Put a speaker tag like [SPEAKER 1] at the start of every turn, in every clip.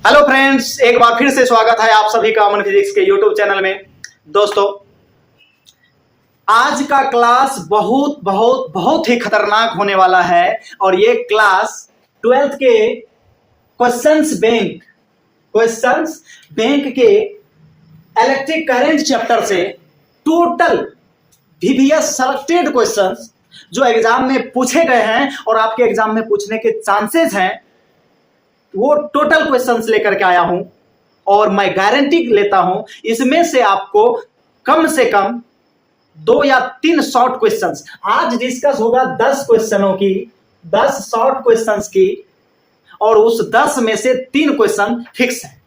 [SPEAKER 1] Hello friends, एक बार फिर से स्वागत है आप सभी का अमन फिजिक्स के यूट्यूब चैनल में। दोस्तों, आज का क्लास बहुत बहुत बहुत ही खतरनाक होने वाला है और ये क्लास 12th के क्वेश्चंस बैंक के इलेक्ट्रिक करंट चैप्टर से टोटल VBS सेलेक्टेड क्वेश्चंस जो एग्जाम में पूछे गए हैं और आपके एग्जाम में पूछने के चांसेस हैं, वो टोटल क्वेश्चंस लेकर के आया हूं और मैं गारंटी लेता हूं इसमें से आपको कम से कम 2 या 3 शॉर्ट क्वेश्चंस आज डिस्कस होगा। 10 क्वेश्चनों की 10 शॉर्ट क्वेश्चंस की, और उस 10 में से 3 क्वेश्चन फिक्स है।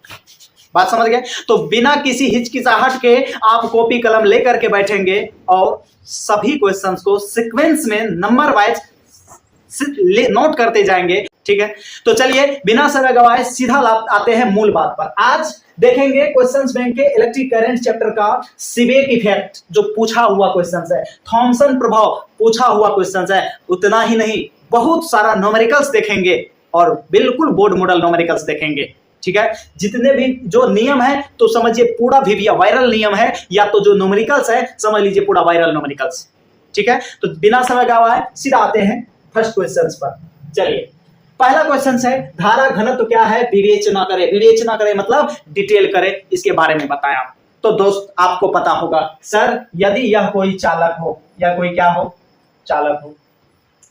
[SPEAKER 1] बात समझ गए? तो बिना किसी हिचकिचाहट के आप कॉपी कलम लेकर के बैठेंगे और सभी क्वेश्चंस को सीक्वेंस में नंबर वाइज नोट करते जाएंगे। ठीक है, तो चलिए बिना समय गवाए सीधा आते हैं मूल बात पर। आज देखेंगे क्वेश्चंस बैंक के इलेक्ट्रिक करंट चैप्टर का सीबेक इफेक्ट जो पूछा हुआ क्वेश्चंस है, थॉमसन प्रभाव पूछा हुआ क्वेश्चंस है। उतना ही नहीं, बहुत सारा न्यूमेरिकल्स देखेंगे और बिल्कुल बोर्ड मॉडल न्यूमेरिकल्स देखेंगे। ठीक है, जितने भी जो नियम है तो समझिए पूरा VBA वायरल नियम है, या तो जो न्यूमेरिकल्स है समझ लीजिए पूरा वायरल न्यूमेरिकल्स। ठीक है, तो बिना समय गवाए सीधा आते हैं फर्स्ट क्वेश्चंस पर। चलिए, पहला क्वेश्चन है धारा घनत्व क्या है, विवेचना करे मतलब डिटेल करे, इसके बारे में बताया। तो दोस्त आपको पता होगा सर, यदि यह कोई चालक हो या कोई क्या हो, चालक हो,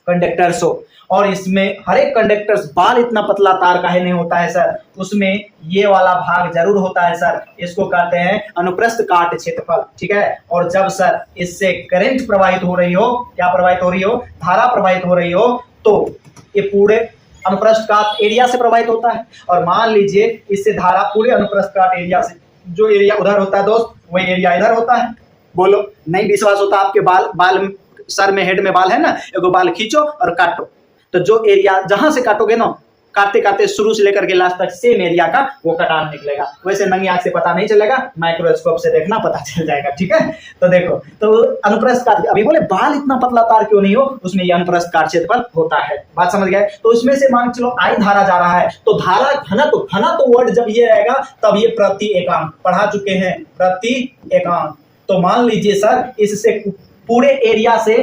[SPEAKER 1] कंडक्टर्स हो, और इसमें हर एक कंडक्टर्स बाल इतना पतला तार काहे नहीं होता है सर, उसमें ये वाला भाग जरूर होता है सर, इसको कहते हैं अनुप्रस्थ काट क्षेत्रफल। ठीक है, और जब सर इससे करंट प्रवाहित हो रही हो, क्या प्रवाहित हो रही हो, धारा प्रवाहित हो रही हो, तो ये पूरे अनुप्रस्थ काट एरिया से प्रवाहित होता है। और मान लीजिए इससे धारा पूरे अनुप्रस्थ काट एरिया से, जो एरिया उधर होता है दोस्त वही एरिया इधर होता है। बोलो, नहीं विश्वास होता आपके बाल सर में, हेड में बाल है ना, एगो बाल खींचो और काटो, तो जो एरिया जहां से काटोगे ना, काटते काटते शुरू से लेकर के लास्ट तक सेम एरिया का वो कटान निकलेगा। वैसे नंगी आंख से पता नहीं चलेगा, माइक्रोस्कोप से देखना पता चल जाएगा। ठीक है, तो देखो, तो अनुप्रस्थ काट, अभी बोले बाल इतना पतला तार क्यों नहीं हो, उसमें ये अनुप्रस्थ काट क्षेत्रफल होता है। बात समझ गए? तो उसमें से मान चलो आई धारा जा रहा है, तो धारा घनत्व वर्ड जब ये रहेगा तब ये प्रति एकांक पढ़ा चुके हैं, प्रति एकांक। तो मान लीजिए सर इससे पूरे एरिया से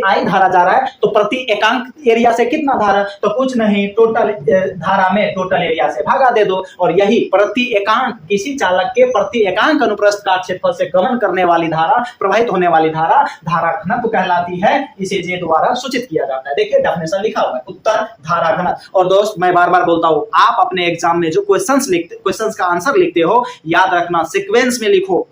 [SPEAKER 1] आई धारा जा रहा है, तो प्रति एकांक एरिया से कितना धारा, तो कुछ नहीं, टोटल धारा में टोटल एरिया से भागा दे दो। और यही प्रति एकांक, किसी चालक के प्रति एकांक अनुप्रस्थ काट क्षेत्रफल से गमन करने वाली धारा, प्रवाहित होने वाली धारा, धारा घनत्व कहलाती है। इसे जे द्वारा सूचित किया जाता है। देखिए डेफिनेशन लिखा हुआ है, उत्तर धारा घनत्व। और दोस्त मैं बार बार बोलता हूं, आप अपने एग्जाम में जो क्वेश्चंस का आंसर लिखते हो, याद रखना सीक्वेंस में लिखो,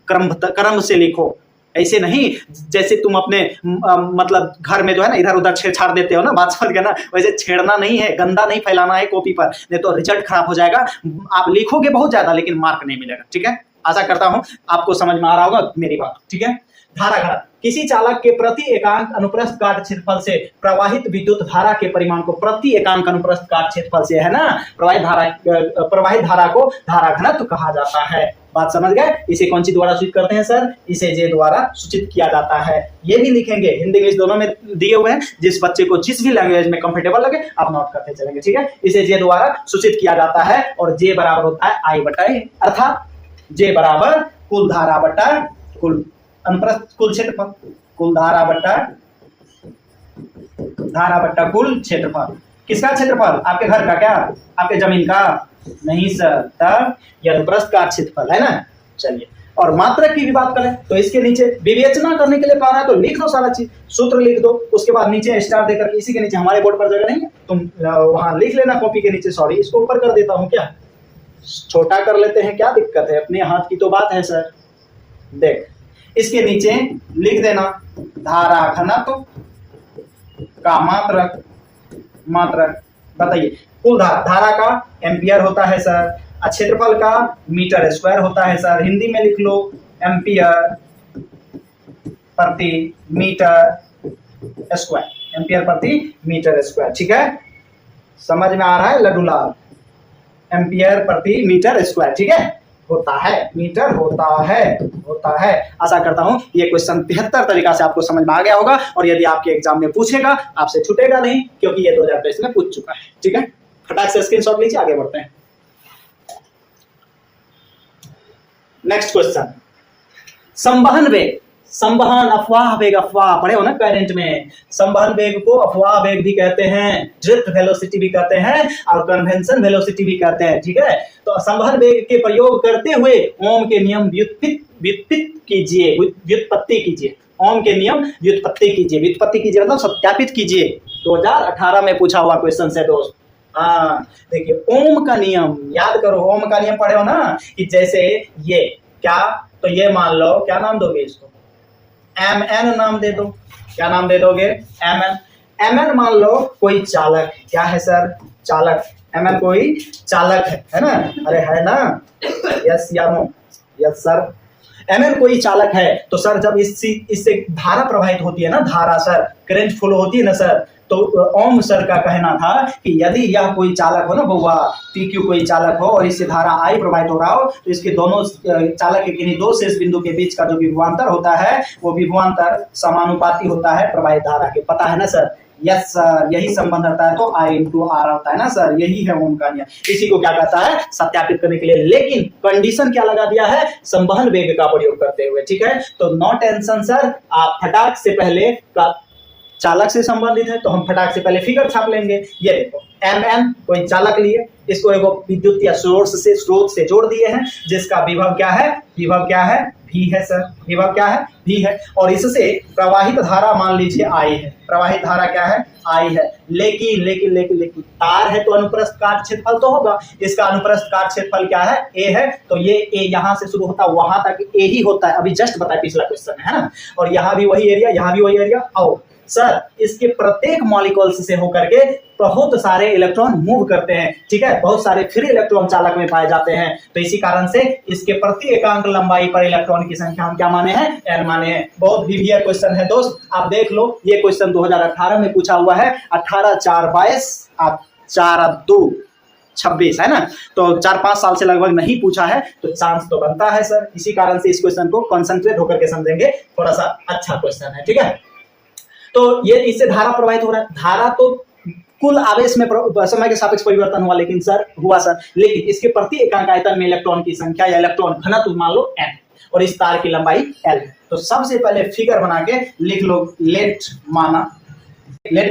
[SPEAKER 1] क्रम से लिखो। ऐसे नहीं जैसे तुम अपने मतलब घर में जो है ना इधर उधर छेड़छाड़ देते हो ना, बात समझ गए ना, वैसे छेड़ना नहीं है, गंदा नहीं फैलाना है कॉपी पर, नहीं तो रिजल्ट खराब हो जाएगा। आप लिखोगे बहुत ज्यादा लेकिन मार्क नहीं मिलेगा। ठीक है, आशा करता हूं आपको समझ में आ रहा होगा मेरी बात। ठीक है, धारा घनत्व किसी चालक के प्रति एकांक अनुप्रस्थ काट क्षेत्रफल से प्रवाहित विद्युत धारा के परिमाण को, प्रति एकांक अनुप्रस्थ काट क्षेत्रफल से है ना प्रवाहित धारा को धारा घनत्व कहा जाता है। बात समझ गए? इसे कौन सी द्वारा सूचित करते हैं सर, इसे जे द्वारा सूचित किया जाता है। ये भी लिखेंगे, हिंदी इंग्लिश दोनों में दिए हुए हैं, जिस बच्चे को जिस भी लैंग्वेज में कंफर्टेबल लगे आप नोट करते चलेंगे। ठीक है, इसे जे द्वारा सूचित किया जाता है और जे बराबर होता है आई बटा ए, अर्थात जे बराबर कुल धारा बटा कुल अनुप्रस्थ कुल क्षेत्रफल, कुल धारा बटा कुल क्षेत्रफल। किसका क्षेत्रफल, आपके घर का, क्या आपके जमीन का नहीं सर, तब यह अनुप्रस्थ काट क्षेत्रफल है ना। चलिए, और मात्रक की भी बात करें तो इसके नीचे विवेचना करने के लिए कहा है, तो लिख लो सारा चीज, सूत्र लिख दो, उसके बाद नीचे स्टार देकर, इसी के नीचे हमारे बोर्ड पर जगह नहीं है, तुम वहां लिख लेना कॉपी के नीचे। सॉरी, इसको ऊपर कर देता हूं, क्या छोटा कर लेते हैं, क्या दिक्कत है, अपने हाथ की तो बात है सर। देख, इसके नीचे लिख देना धारा घनत्व का मात्रक बताइए। कुल धारा का एम्पियर होता है सर, क्षेत्रफल का मीटर स्क्वायर होता है सर, हिंदी में लिख लो एम्पियर प्रति मीटर स्क्वायर, एम्पियर प्रति मीटर स्क्वायर। ठीक है, समझ में आ रहा है लड्डूलाल, एम्पियर प्रति मीटर स्क्वायर। ठीक है, होता है, मीटर होता है। आशा करता हूं ये क्वेश्चन 73 तरीका से आपको समझ में आ गया होगा, और यदि आपके एग्जाम में पूछेगा आपसे छूटेगा नहीं, क्योंकि ये 2023 में पूछ चुका है। ठीक है, फटाक से स्क्रीनशॉट लीजिए, आगे बढ़ते हैं। नेक्स्ट क्वेश्चन, संवहन वेग, संवहन अफवाह वेग, अफवाह पढ़े हो ना करंट में। संवहन वेग को अफवाह वेग भी कहते हैं, ड्रिफ्ट वेलोसिटी भी कहते हैं और कन्वेंशन वेलोसिटी भी कहते हैं, ठीक है। तो संवहन वेग के प्रयोग करते हुए ओम के नियम व्युत्पत्ति कीजिए, ओम के नियम व्युत्पत्ति कीजिए मतलब सत्यापित कीजिए। 2018 में पूछा हुआ क्वेश्चन है दोस्त। हाँ देखिए, ओम का नियम याद करो, ओम का नियम पढ़े हो ना कि जैसे ये क्या, तो ये मान लो क्या नाम दोगे इसको, mn नाम दे दो। क्या नाम दे दोगे, mn मान लो कोई चालक, क्या है सर, चालक, mn कोई चालक है ना, अरे है ना, यस या नो, यस सर, mn कोई चालक है। तो सर जब इससे धारा प्रवाहित होती है ना, धारा सर, करंट फ्लो होती है ना सर, तो ओम सर का कहना था कि यदि यह कोई चालक हो ना बउआ, PQ कोई चालक हो और इससे धारा I प्रवाहित हो रहा हो, तो इसके दोनों चालक के किन्हीं दो शेष बिंदु के बीच का जो विभवांतर होता है वो विभवांतर समानुपाती होता है प्रवाहित धारा के। पता है ना सर, यस सर, यही संबंध रहता है, तो I × R होता है ना सर, यही है ओम का नियम। इसी को क्या कहता है, सत्यापित करने के लिए। लेकिन कंडीशन क्या लगा दिया है, संवहन वेग का प्रयोग करते हुए, ठीक है। तो नो टेंशन सर, आप फटाक से पहले चालक से संबंधित है तो हम फटाक से पहले फिगर छाप लेंगे। ये देखो mn कोई चालक लिए, इसको एगो विद्युत या स्रोत से जोड़ दिए हैं, जिसका विभव क्या है, V है सर, विभव क्या है, V है। और इससे प्रवाहित धारा मान लीजिए I है, प्रवाहित धारा क्या है, I है। लेकिन तार है तो अनुप्रस्थ काट क्षेत्रफल तो होगा, इसका अनुप्रस्थ काट क्षेत्रफल क्या है, A है। तो ये A यहाँ से शुरू होता है वहां तक A ही होता है, अभी जस्ट बताया पिछला क्वेश्चन है ना। और यहाँ भी वही एरिया, यहाँ भी वही एरिया। और सर इसके प्रत्येक मॉलिक्यूल्स से होकर के बहुत सारे इलेक्ट्रॉन मूव करते हैं, ठीक है, बहुत सारे फ्री इलेक्ट्रॉन चालक में पाए जाते हैं। तो इसी कारण से इसके प्रति एकांक लंबाई पर इलेक्ट्रॉन की संख्या हम क्या माने हैं, n माने हैं। बहुत वीवीआर क्वेश्चन है दोस्त, आप देख लो, ये क्वेश्चन 2018 में पूछा हुआ है, 18/4/22 4/2 26 है ना। तो 4-5 साल से लगभग नहीं पूछा है, तो चांस तो बनता है सर। इसी कारण से इस क्वेश्चन को कंसंट्रेट होकर के समझेंगे, थोड़ा सा अच्छा क्वेश्चन है, ठीक है। तो ये इससे धारा प्रवाहित हो रहा है, धारा तो कुल आवेश में समय के सापेक्ष परिवर्तन हुआ, लेकिन सर हुआ सर, लेकिन इसके प्रति एकांक आयतन में इलेक्ट्रॉन की संख्या या इलेक्ट्रॉन घनत्व मान लो n और इस तार की लंबाई l। तो सबसे पहले फिगर बना के लिख लो, लेट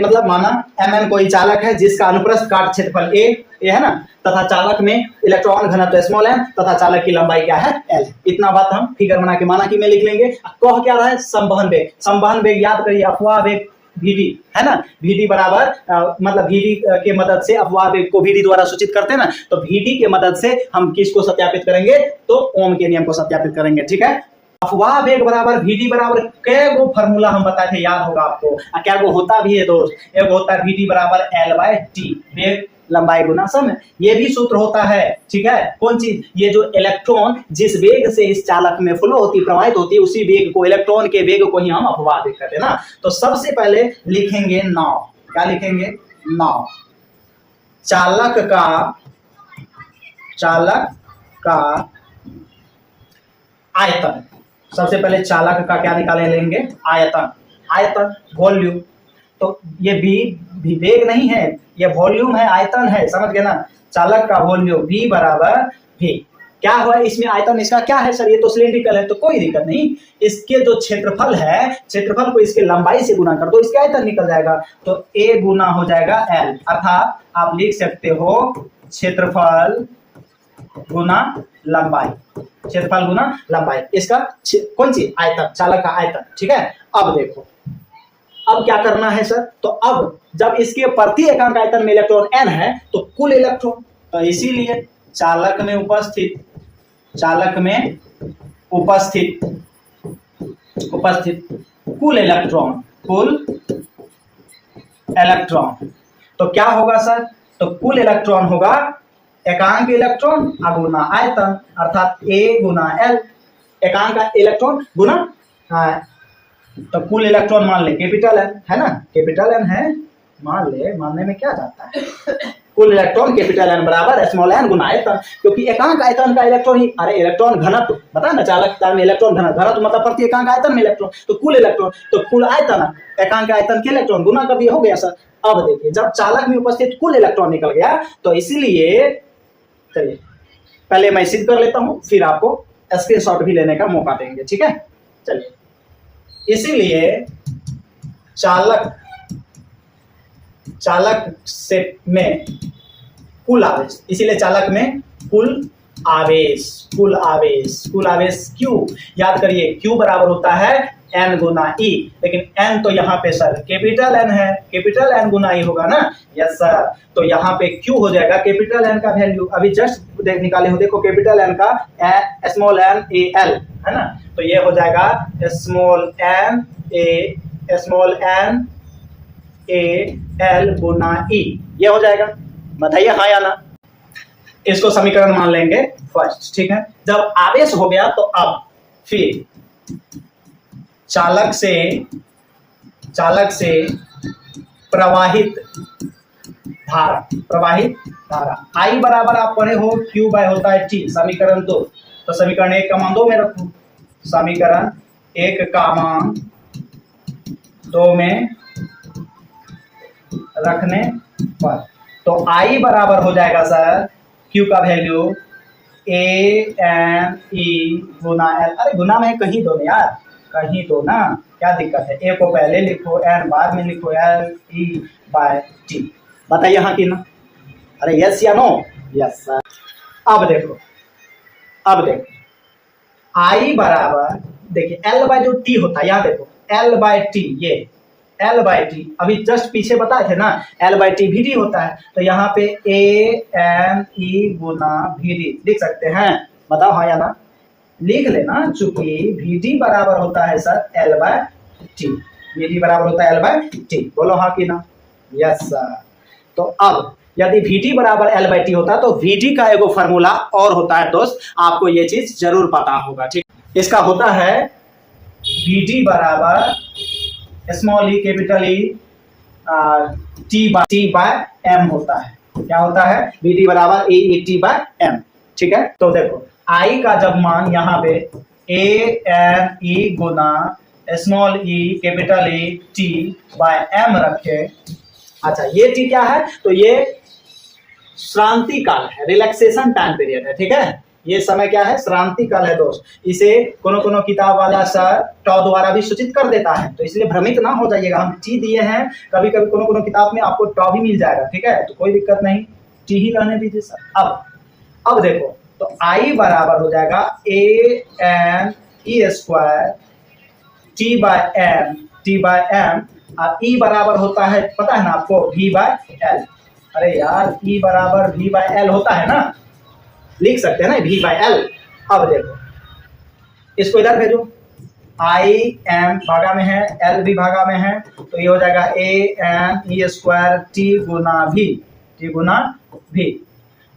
[SPEAKER 1] मतलब माना mn कोई चालक है जिसका अनुप्रस्थ काट क्षेत्रफल a है ना, तथा चालक में इलेक्ट्रॉन घनत्व स्मॉल m तथा चालक की लंबाई क्या है, l। इतना बात हम फिगर बना के माना कि में लिख लेंगे। कह क्या रहा है, संवहन वेग याद करिए, अफवाह वेग Vd है ना, Vd बराबर मतलब Vd के मदद से अफवाह वेग को Vd द्वारा सूचित करते हैं ना, तो Vd के मदद से हम किसको सत्यापित करेंगे, तो ओम के नियम को सत्यापित करेंगे, ठीक है। अफवाह वेग बराबर Vd बराबर कै गो फॉर्मूला हम बताए थे, याद होगा आपको, क्या गो होता भी है दोस्त, एक होता है Vd बराबर L/T, वेग लंबाई गुना समय, ये भी सूत्र होता है, ठीक है। कौन चीज, ये जो इलेक्ट्रॉन जिस वेग से इस चालक में फ्लो होती, प्रवाहित होती है, उसी वेग को, इलेक्ट्रॉन के वेग को ही हम अफवाह वेग कहते हैं ना। तो सबसे पहले लिखेंगे नाव, क्या लिखेंगे, नाव, चालक का आयतन। सबसे पहले चालक का क्या निकाले लेंगे, आयतन वॉल्यूम। तो ये भी वेग नहीं है, ये वॉल्यूम है, आयतन है, समझ गए ना। चालक का वॉल्यूम V बराबर V, क्या हुआ इसमें आयतन, इसका क्या है सर, ये तो सिलिंड्रिकल है, तो कोई दिक्कत नहीं, इसके जो क्षेत्रफल है, क्षेत्रफल को इसके लंबाई से गुना कर दो, इसका आयतन निकल जाएगा। तो A गुना हो जाएगा L, अर्थात आप लिख सकते हो क्षेत्रफल गुना लंबाई, क्षेत्रफल गुना लंबाई, इसका कौन सी, आयतन, चालक का आयतन, ठीक है। अब देखो अब क्या करना है सर, तो अब जब इसके प्रति एकांक आयतन में इलेक्ट्रॉन n है, तो कुल इलेक्ट्रॉन, तो इसीलिए चालक में उपस्थित कुल इलेक्ट्रॉन, तो क्या होगा सर, तो कुल इलेक्ट्रॉन होगा एकांक इलेक्ट्रॉन गुना आयतन, अर्थात A गुना L, एकांक इलेक्ट्रॉन गुना तो कुल इलेक्ट्रॉन मान ले कैपिटल N है ना, कैपिटल N है, मान ले, मानने में क्या जाता है, कुल इलेक्ट्रॉन कैपिटल N बराबर स्मॉल n गुना आयतन, क्योंकि एकांक आयतन का इलेक्ट्रॉन ही, अरे इलेक्ट्रॉन घनत्व बता ना, चालक तार में इलेक्ट्रॉन घनत्व मतलब प्रति एकांक आयतन में इलेक्ट्रॉन, तो कुल इलेक्ट्रॉन, तो कुल आयतन एकांक आयतन के इलेक्ट्रॉन गुना कर दिया, हो गया सर। अब देखिए जब चालक में उपस्थित कुल इलेक्ट्रॉन निकल गया, तो इसीलिए चलिए पहले मैं सिद्ध कर लेता हूं, फिर आपको स्क्रीनशॉट भी लेने का मौका देंगे, ठीक है। चलिए, इसीलिए चालक से में कुल आवेश, इसीलिए चालक में कुल आवेश Q, याद करिए Q बराबर होता है N गुना E, लेकिन N तो यहाँ पे सर कैपिटल N है, कैपिटल N गुना E होगा ना, यस सर। तो यहाँ पे Q हो जाएगा कैपिटल N का वैल्यू, अभी जस्ट निकाले हो, देखो कैपिटल N का स्मॉल n a l है ना, तो ये हो जाएगा small n a l Guna E, ये हो जाएगा। बताइए हाँ या ना। इसको समीकरण मान लेंगे फर्स्ट, ठीक है। जब आवेश हो गया तो अब फिर चालक से प्रवाहित धारा I बराबर आप पढ़े हो Q बाय होता है T, समीकरण 2। तो समीकरण 1 का मान 2 में रखो, समीकरण 1 का मान 2 में रखने पर तो I बराबर हो जाएगा सर Q का वैल्यू ANE गुना L। अरे गुना में कहीं दो ना यार, कहीं दो ना, क्या दिक्कत है। A को पहले लिखो, N बाद में लिखो, LE बाय T। बताइए हाँ कि ना। अरे यस या नो, यस सर। अब देखो I बराबर, देखिए L बाय जो T होता है, यहाँ देखो L बाय T, ये L बाय टी, अभी जस्ट पीछे बताए थे ना L बाय टी VD होता है, तो यहाँ पे ANE गुना VD लिख सकते हैं। बताओ हाँ या ना, लिख लेना, चूंकि VD बराबर होता है sir L by T, VD बराबर होता है L बाय टी। बोलो हाँ कि ना, यस सर। तो अब यदि VD बराबर L बाय टी होता है तो VD का एगो फॉर्मूला और होता है दोस्त, आपको ये चीज जरूर पता होगा, ठीक। इसका होता है VD बराबर small E capital E T by M होता है। क्या होता है, VD बराबर ए टी बाय एम, ठीक है। तो देखो I का जब मान यहाँ पे ANE गुना small E capital E T by M रखे, अच्छा ये टी क्या है, तो ये श्रांति काल है, रिलैक्सेशन टाइम पीरियड है, ठीक है। ये समय क्या है, श्रांति काल है दोस्त। इसे कोनो किताब वाला सर टॉ द्वारा भी सूचित कर देता है, तो इसलिए भ्रमित ना हो जाइएगा। हम टी दिए हैं, कभी कभी कोनो किताब में आपको टॉ भी मिल जाएगा, ठीक है, तो कोई दिक्कत नहीं, टी ही रहने दीजिए सर। अब देखो, तो I बराबर हो जाएगा ANE square T by M, और E बराबर होता है, पता है ना आपको, V बाय एल। अरे यार E बराबर V बाय एल होता है ना, लिख सकते हैं ना V बाय एल। अब देखो इसको इधर भेजो, I M भागा में है, L भी भागा में है, तो ये हो जाएगा ANE स्क्वायर टी गुना V।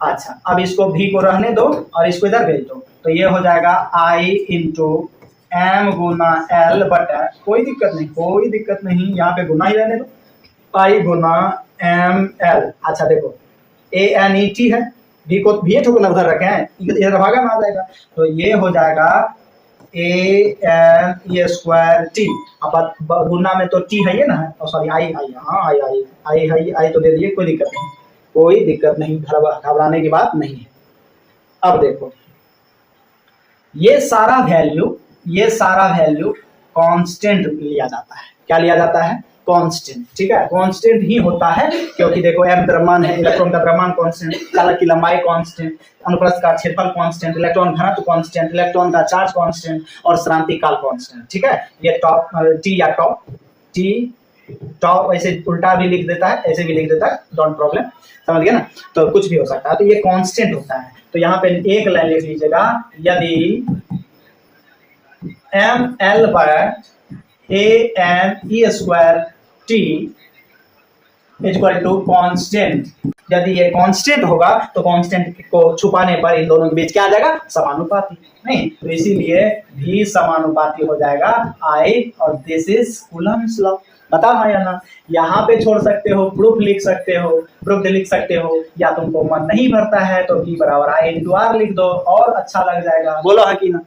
[SPEAKER 1] अच्छा अब इसको V को रहने दो और इसको इधर भेज दो, तो ये हो जाएगा I into M Guna L बटा, कोई दिक्कत नहीं, यहाँ पे गुना ही रहने दो, I गुना ML। अच्छा देखो ANET है, V को भी ठोकना उधर रखे हैं, इधर भागा में आ जाएगा, तो ये हो जाएगा ANE स्क्वायर टी। अब गुना में तो टी है ये ना, सॉरी आई तो दे दिए, कोई दिक्कत नहीं, घबराने की बात नहीं है। अब देखो ये सारा वैल्यू कांस्टेंट लिया जाता है। क्या लिया जाता है, कांस्टेंट, ठीक है, कांस्टेंट ही होता है, क्योंकि देखो m द्रव्यमान है, इलेक्ट्रॉन का द्रव्यमान कांस्टेंट, चालक की लंबाई कांस्टेंट, अनुप्रस्थ का क्षेत्रफल कांस्टेंट, इलेक्ट्रॉन घनत्व कांस्टेंट, इलेक्ट्रॉन का चार्ज कांस्टेंट और श्रांति काल कांस्टेंट, ठीक है। ये टी या टॉप ऐसे उल्टा भी लिख देता है, ऐसे भी लिख देता है, डोंट प्रॉब्लम, समझ गए ना। तो कुछ भी हो सकता है, तो ये कांस्टेंट होता है। तो यहाँ पे एक लाइन लिख लीजिएगा, यदि ML by ANE square T equal to constant, यदि ये कांस्टेंट होगा तो कांस्टेंट को छुपाने पर इन दोनों के बीच क्या आ जाएगा, समानुपाती, नहीं, तो इसीलिए भी समानुपाती हो जाएगा I, और दिस इज कूलम्ब्स लॉ। बताओ हाँ या ना। यहाँ पे छोड़ सकते हो, प्रूफ लिख सकते हो, या तुमको मन नहीं भरता है तो V बराबर I इंटू R लिख दो, और अच्छा लग जाएगा। बोलो हाँ कि ना।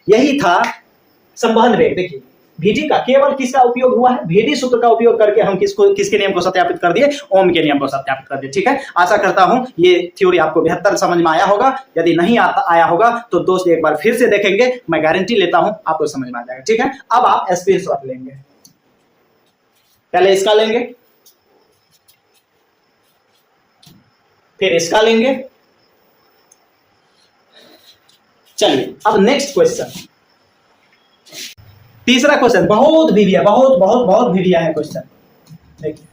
[SPEAKER 1] यही था संबंध वेग। देखिए VD का केवल किसका उपयोग हुआ है, VD सूत्र का उपयोग करके हम किसके नियम को सत्यापित कर दिए, ओम के नियम को सत्यापित कर दिए। ठीक है, आशा करता हूं ये थ्योरी आपको बेहतर समझ में आया होगा। यदि नहीं आया होगा तो दोस्त एक बार फिर से देखेंगे, मैं गारंटी लेता हूं आपको समझ में आ जाएगा। ठीक है, अब आप स्क्रीनशॉट लेंगे, पहले इसका लेंगे, फिर इसका लेंगे। चलिए अब नेक्स्ट क्वेश्चन, तीसरा क्वेश्चन बहुत वीविया, बहुत वीविया है क्वेश्चन। देखिए,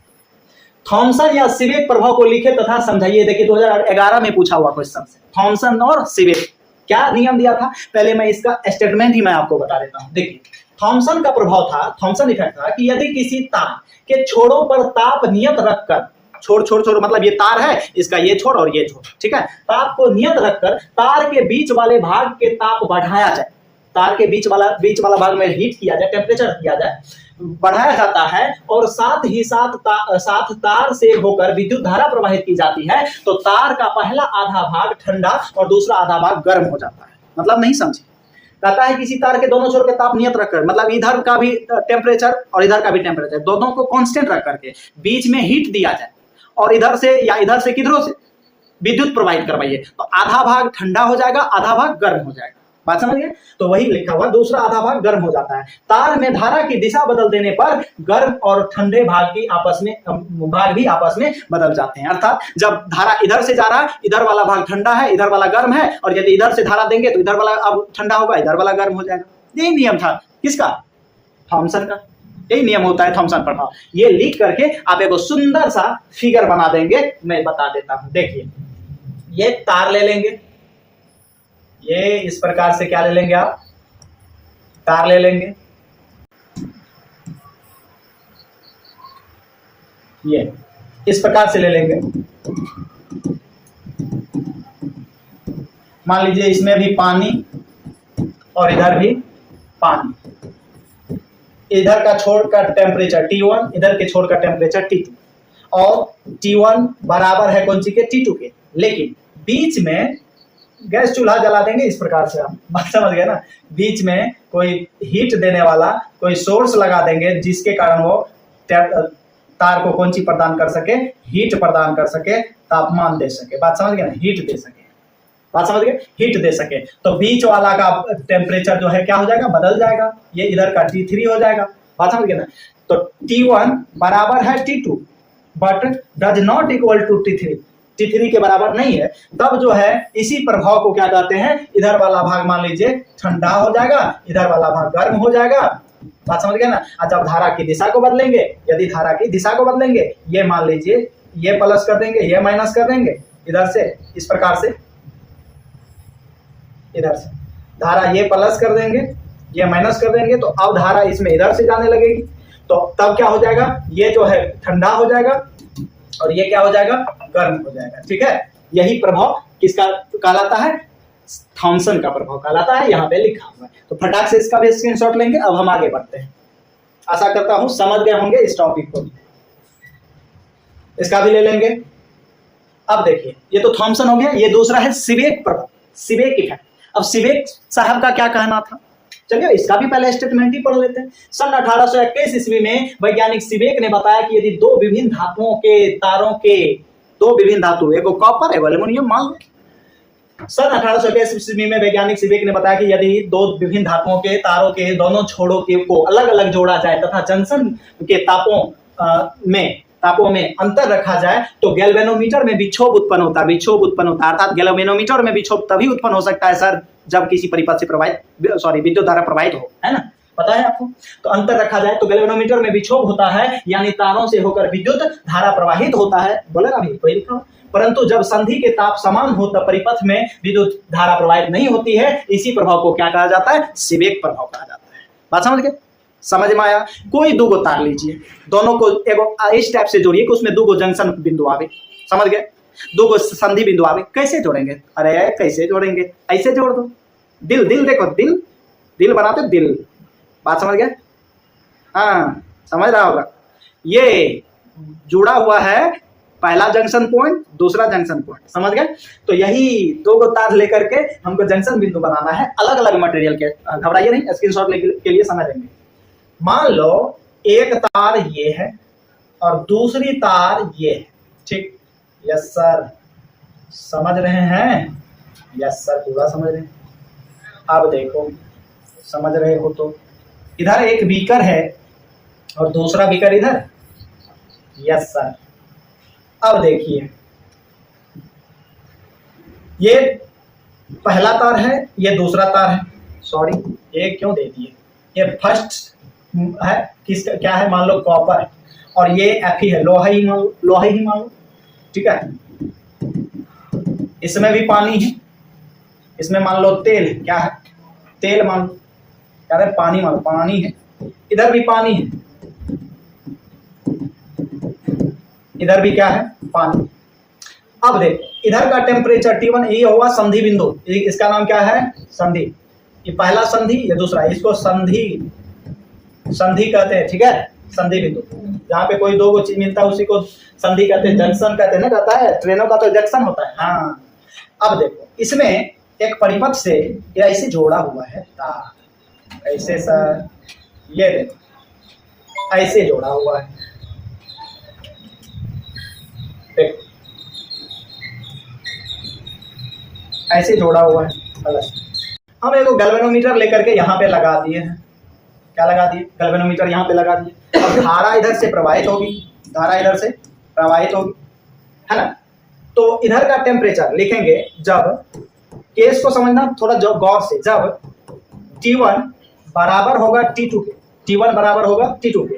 [SPEAKER 1] थॉमसन या सीबेक प्रभाव को लिखे तथा समझाइए। देखिए 2011 में पूछा हुआ क्वेश्चन से, थॉमसन और सीबेक क्या नियम दिया था, पहले मैं इसका स्टेटमेंट ही मैं आपको बता देता हूं। देखिए थॉमसन का प्रभाव था, थॉमसन इफेक्ट था कि यदि किसी तार के छोरों पर ताप नियत रखकर, छोड़ मतलब ये तार है, इसका ये छोर और ये छोर, ठीक है, ताप को नियत रखकर तार के बीच वाले भाग के ताप बढ़ाया जाए, तार के बीच वाला भाग में हीट किया जाए, टेम्परेचर किया जाए, बढ़ाया जाता है, और साथ ही साथ तार से होकर विद्युत धारा प्रवाहित की जाती है, तो तार का पहला आधा भाग ठंडा और दूसरा आधा भाग गर्म हो जाता है। मतलब नहीं समझे, कहता है किसी तार के दोनों छोर के ताप नियत रखकर, मतलब इधर का भी टेम्परेचर और इधर का भी टेम्परेचर, दोनों को कांस्टेंट रख करके बीच में हीट दिया जाए, और इधर से या इधर से किधरों से विद्युत प्रवाहित करवाइए, तो आधा भाग ठंडा हो जाएगा, आधा भाग गर्म हो जाएगा। बात समझ गए, तो वही लिखा हुआ, दूसरा आधा भाग गर्म हो जाता है। तार में धारा की दिशा बदल देने पर गर्म और ठंडे भाग भी आपस में बदल जाते हैं। अर्थात जब धारा इधर से जा रहा है, इधर वाला भाग ठंडा है, इधर वाला गर्म है, और यदि इधर से धारा देंगे तो इधर वाला अब ठंडा होगा, इधर वाला गर्म हो जाएगा। यही नियम था किसका, थॉमसन का। यही नियम होता है थॉमसन प्रभाव। ये लिख करके आप एक सुंदर सा फिगर बना देंगे, मैं बता देता हूं। देखिए ये तार ले लेंगे, ये इस प्रकार से क्या ले लेंगे आप, तार ले लेंगे, ये इस प्रकार से ले लेंगे। मान लीजिए इसमें भी पानी और इधर भी पानी, इधर का छोर का टेम्परेचर T1, इधर के छोर का टेम्परेचर T2, और T1 बराबर है कौन सी के, T2 के। लेकिन बीच में गैस चूल्हा जला देंगे, इस प्रकार से आप बात समझ गए ना, बीच में कोई हीट देने वाला कोई सोर्स लगा देंगे, जिसके कारण वो तार को कौन सी प्रदान कर सके, हीट प्रदान कर सके, तापमान दे सके। बात समझ गए ना, हीट दे सके, बात समझ गए, हीट दे सके। तो बीच वाला का टेम्परेचर जो है क्या हो जाएगा, बदल जाएगा, ये इधर का T3 हो जाएगा। बात समझ गए ना, तो T1 बराबर है T2 but does not equal to T3 के बराबर नहीं है। तब जो है इसी प्रभाव को क्या कहते हैं, इधर वाला भाग मान लीजिए ठंडा हो जाएगा, इधर वाला भाग गर्म हो जाएगा। बात समझ गए ना। जब धारा की दिशा को बदलेंगे, यदि धारा की दिशा को बदलेंगे, ये मान लीजिए ये प्लस कर देंगे, ये माइनस कर देंगे, इधर से इस प्रकार से, इधर से धारा ये प्लस कर देंगे, ये माइनस कर देंगे, तो अब धारा इसमें इधर से जाने लगेगी, तो तब क्या हो जाएगा, ये जो है ठंडा हो जाएगा और ये क्या हो जाएगा, गर्म हो जाएगा। ठीक है, यही प्रभाव किसका कहलाता है, थॉमसन का प्रभाव कहलाता है, यहाँ पे लिखा हुआ है। तो फटाक से इसका भी स्क्रीनशॉट लेंगे। अब हम आगे बढ़ते हैं, आशा करता हूं समझ गए होंगे इस टॉपिक को। इसका भी ले लेंगे। अब देखिए ये तो थॉमसन हो गया, ये दूसरा है सीबेक प्रभाव, सीबेक इफेक्ट। अब सीबेक साहब का क्या कहना था, चलिए इसका भी पहले स्टेटमेंट ही पढ़ लेते हैं। सन 1821 ईस्वी में वैज्ञानिक सीबेक ने बताया कि यदि दो विभिन्न धातुओं के तारों के, दो विभिन्न धातु, एक कॉपर है एल्युमिनियम मान लो। सन 1821 ईस्वी में वैज्ञानिक सीबेक ने बताया कि यदि दो विभिन्न धातुओं के तारों के दोनों छोरों के को अलग अलग जोड़ा जाए तथा जंक्शन के तापों में अंतर रखा जाए तो गैल्वेनोमीटर में विक्षोभ उत्पन्न होता है, अर्थात गैल्वेनोमीटर में विक्षोभ तभी उत्पन्न हो सकता है सर जब किसी परिपथ से विद्युत धारा प्रवाहित हो, है ना, पता है आपको। तो अंतर रखा जाए तो गैल्वेनोमीटर में विक्षोभ होता है, यानी तारों से होकर विद्युत धारा प्रवाहित होता है, बोले ना अभी कोई लिखा। परंतु जब संधि के ताप समान हो तब परिपथ में विद्युत धारा प्रवाहित नहीं होती है। इसी प्रभाव को क्या कहा जाता है, सीबेक प्रभाव कहा जाता है। बात समझ गए, समझ में आया। कोई दो गो तार लीजिए, दोनों को एक इस टाइप से जोड़िए कि उसमें दो गो जंक्शन बिंदु आवे, समझ गए, दो गो संधि बिंदु आवे। कैसे जोड़ेंगे, अरे कैसे जोड़ेंगे, ऐसे जोड़ दो, दिल देखो, दिल बनाते दिल, बात समझ गए, हाँ समझ रहा होगा। ये जुड़ा हुआ है, पहला जंक्शन पॉइंट, दूसरा जंक्शन पॉइंट, समझ गए। तो यही दो गो तार लेकर के हमको जंक्शन बिंदु बनाना है, अलग अलग मटेरियल के। घबराइए नहीं, स्क्रीनशॉट के लिए समय देंगे। मान लो एक तार ये है और दूसरी तार ये है, ठीक। यस सर, समझ रहे हैं? यस सर, पूरा समझ रहे हैं। अब देखो, समझ रहे हो तो इधर एक बीकर है और दूसरा बीकर इधर। Yes sir. अब देखिए, ये पहला तार है, ये दूसरा तार है। सॉरी, ये क्यों दे दिए? ये फर्स्ट है, किसका क्या है? मान लो कॉपर है, और ये Fe है, लोहा ही मान लो, ठीक है। इसमें भी पानी है, इसमें मान लो तेल है, क्या है? तेल मान लो, क्या है? पानी मान लो, पानी है। इधर भी पानी है, इधर भी क्या है? पानी। अब देख, इधर का टेम्परेचर T1, ये होगा संधि बिंदु, इसका नाम क्या है? संधि। ये पहला संधि, ये दूसरा, इसको संधि कहते हैं, ठीक है। संधि बिंदु, जहाँ पे कोई दो चीज मिलता है उसी को संधि कहते हैं, जंक्शन कहते हैं ना, कहता है। ट्रेनों का तो जंक्शन होता है। हाँ, अब देखो, इसमें एक परिपथ से ये ऐसे जोड़ा हुआ है तार, ऐसे सर, ये देखो ऐसे जोड़ा हुआ है, देखो ऐसे जोड़ा हुआ है। प्लस हम एक गैल्वेनोमीटर लेकर के यहाँ पे लगा दिए हैं। क्या लगा दिए? गैल्वेनोमीटर यहाँ पे लगा दिए। अब धारा इधर से प्रवाहित होगी, धारा इधर से प्रवाहित होगी, है ना। तो इधर का टेम्परेचर लिखेंगे, जब केस को समझना थोड़ा जो गौर से, जब T1 बराबर होगा T2 के, T1 बराबर होगा T2 के,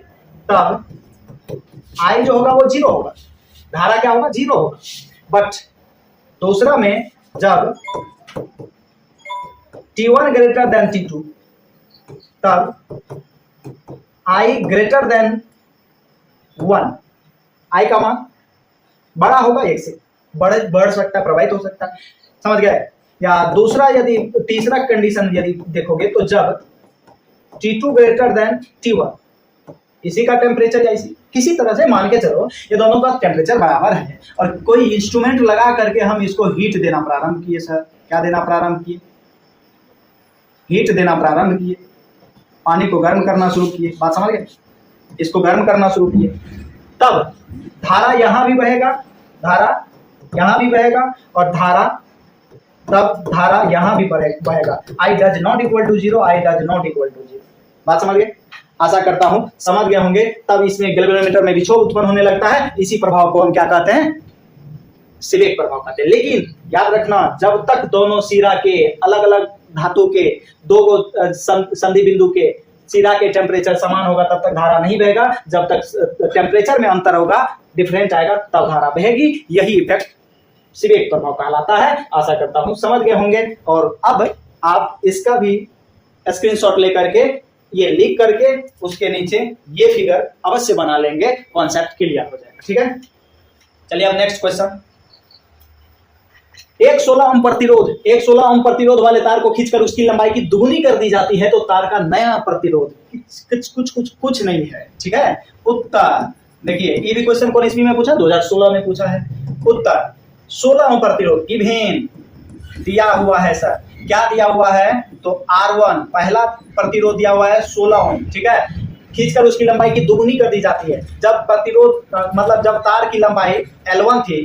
[SPEAKER 1] तब I जो होगा वो 0 होगा, धारा क्या होगा? 0 होगा। बट दूसरा में जब T1 ग्रेटर देन T2, तब I ग्रेटर देन 1, I का मान बड़ा होगा 1 से, बढ़ सकता है, प्रभावित हो सकता है, समझ गए? या दूसरा, यदि तीसरा कंडीशन यदि देखोगे, तो जब T2 ग्रेटर देन T1, इसी का टेम्परेचर या इसी किसी तरह से मान के चलो ये दोनों का टेम्परेचर बराबर है, और कोई इंस्ट्रूमेंट लगा करके हम इसको हीट देना प्रारंभ किए। सर, क्या देना प्रारंभ किए? हीट देना प्रारंभ किए, पानी को गर्म करना शुरू किए। बात समझ गए? इसको गर्म करना शुरू किए, तब धारा यहाँ भी बहेगा, धारा यहाँ भी बहेगा, और तब धारा यहाँ भी बहेगा। I does not equal to 0, I does not equal to 0। बात समझ गए? आशा करता हूं समझ गए होंगे। तब इसमें गैल्वेनोमीटर में विक्षोभ उत्पन्न होने लगता है। इसी प्रभाव को हम क्या कहते हैं? सीबेक प्रभाव कहते हैं। लेकिन याद रखना, जब तक दोनों सिरा के, अलग अलग धातु के दो संधि बिंदु के सिरा के टेम्परेचर समान होगा, तब तक धारा नहीं बहेगा। जब तक टेम्परेचर में अंतर होगा, डिफरेंट आएगा, तब धारा बहेगी। यही इफेक्ट सीबेक प्रभाव कहलाता है। आशा करता हूं समझ गए होंगे। और अब आप इसका भी स्क्रीनशॉट लेकर के, ये लिख करके उसके नीचे ये फिगर अवश्य बना लेंगे, कॉन्सेप्ट क्लियर हो जाएगा। ठीक है, चलिए अब नेक्स्ट क्वेश्चन। एक 16 ओम प्रतिरोध, एक 16 ओम प्रतिरोध वाले तार को खींचकर उसकी लंबाई की दुगुनी कर दी जाती है, तो तार का नया प्रतिरोध कुछ नहीं है। ठीक है, उत्तर देखिए, ये भी क्वेश्चन कौन ईस्वी में पूछा? 2016 में पूछा है। उत्तर 16 ओम प्रतिरोध गिवन दिया हुआ है। सर, क्या दिया हुआ है? तो R1 पहला प्रतिरोध दिया हुआ है 16 ओम। ठीक है, खींचकर उसकी लंबाई की दुगुनी कर दी जाती है। जब प्रतिरोध मतलब जब तार की लंबाई L1 थी,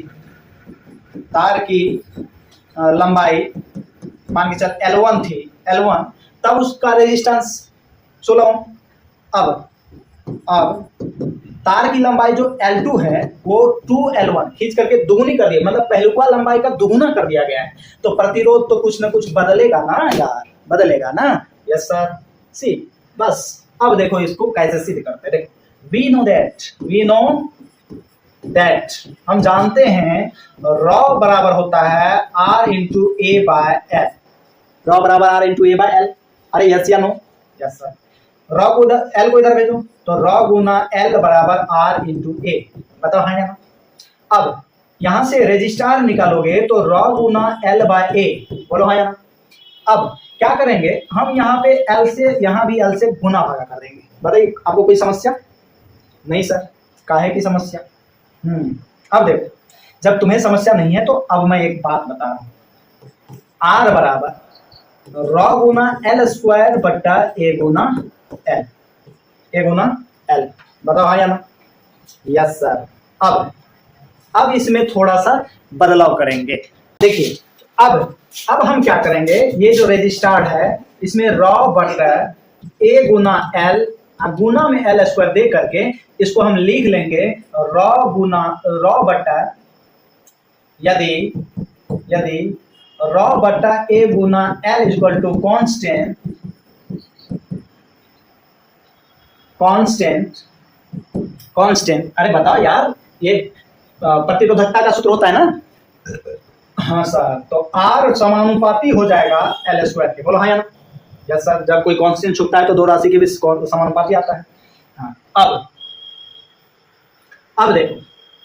[SPEAKER 1] तार की लंबाई मान के चल L1 थी, L1, तब उसका रेजिस्टेंस 16 ओम। अब तार की लंबाई जो L2 है वो 2L1 खींच करके दुगुनी कर दिया, मतलब पहलुका लंबाई का दुगुना कर दिया गया है। तो प्रतिरोध तो कुछ ना कुछ बदलेगा ना यार, बदलेगा ना। यस सर, सी। बस अब देखो इसको कैसे सिद्ध करते हैं। देखो, वी नो दैट हम जानते हैं रॉ बराबर होता है R into A by L. Raw बराबर R into A by L. अरे यस या नो? Yes sir. रॉ को एल को इधर भेजो, तो रॉ गुना एल बराबर R इंटू ए। बताओ है ना? अब यहां से रेजिस्टार निकालोगे तो रॉ गुना एल बाय ए। बोलो है ना? अब क्या करेंगे हम? यहाँ पे एल से, यहाँ भी एल से गुना भागा कर देंगे। बताइए, आपको कोई समस्या? नहीं सर, काहे की समस्या? अब देखो, जब तुम्हें समस्या नहीं है तो अब मैं एक बात बता रहा हूं। R बराबर रॉ गुना एल स्क्वायर बट्टा ए गुना एल। A गुना L। बताओ हाँ या ना? Yes sir. अब इसमें थोड़ा सा बदलाव करेंगे। देखिए अब हम क्या करेंगे, ये जो रजिस्टर्ड है इसमें रॉ बटा A गुना L, गुना में L स्क्वायर दे करके इसको हम लिख लेंगे रॉ बटा यदि रॉ बटा A गुना L इक्वल टू कांस्टेंट। अरे बताओ यार, ये प्रतिरोधकता का सूत्र होता है ना? हाँ सर, तो R समानुपाती हो जाएगा L स्क्वायर के। बोलो हाँ या ना? Yes sir. जब कोई कांस्टेंट छुपता है तो दो राशि के भी समानुपाती आता है। हाँ, अब देखो,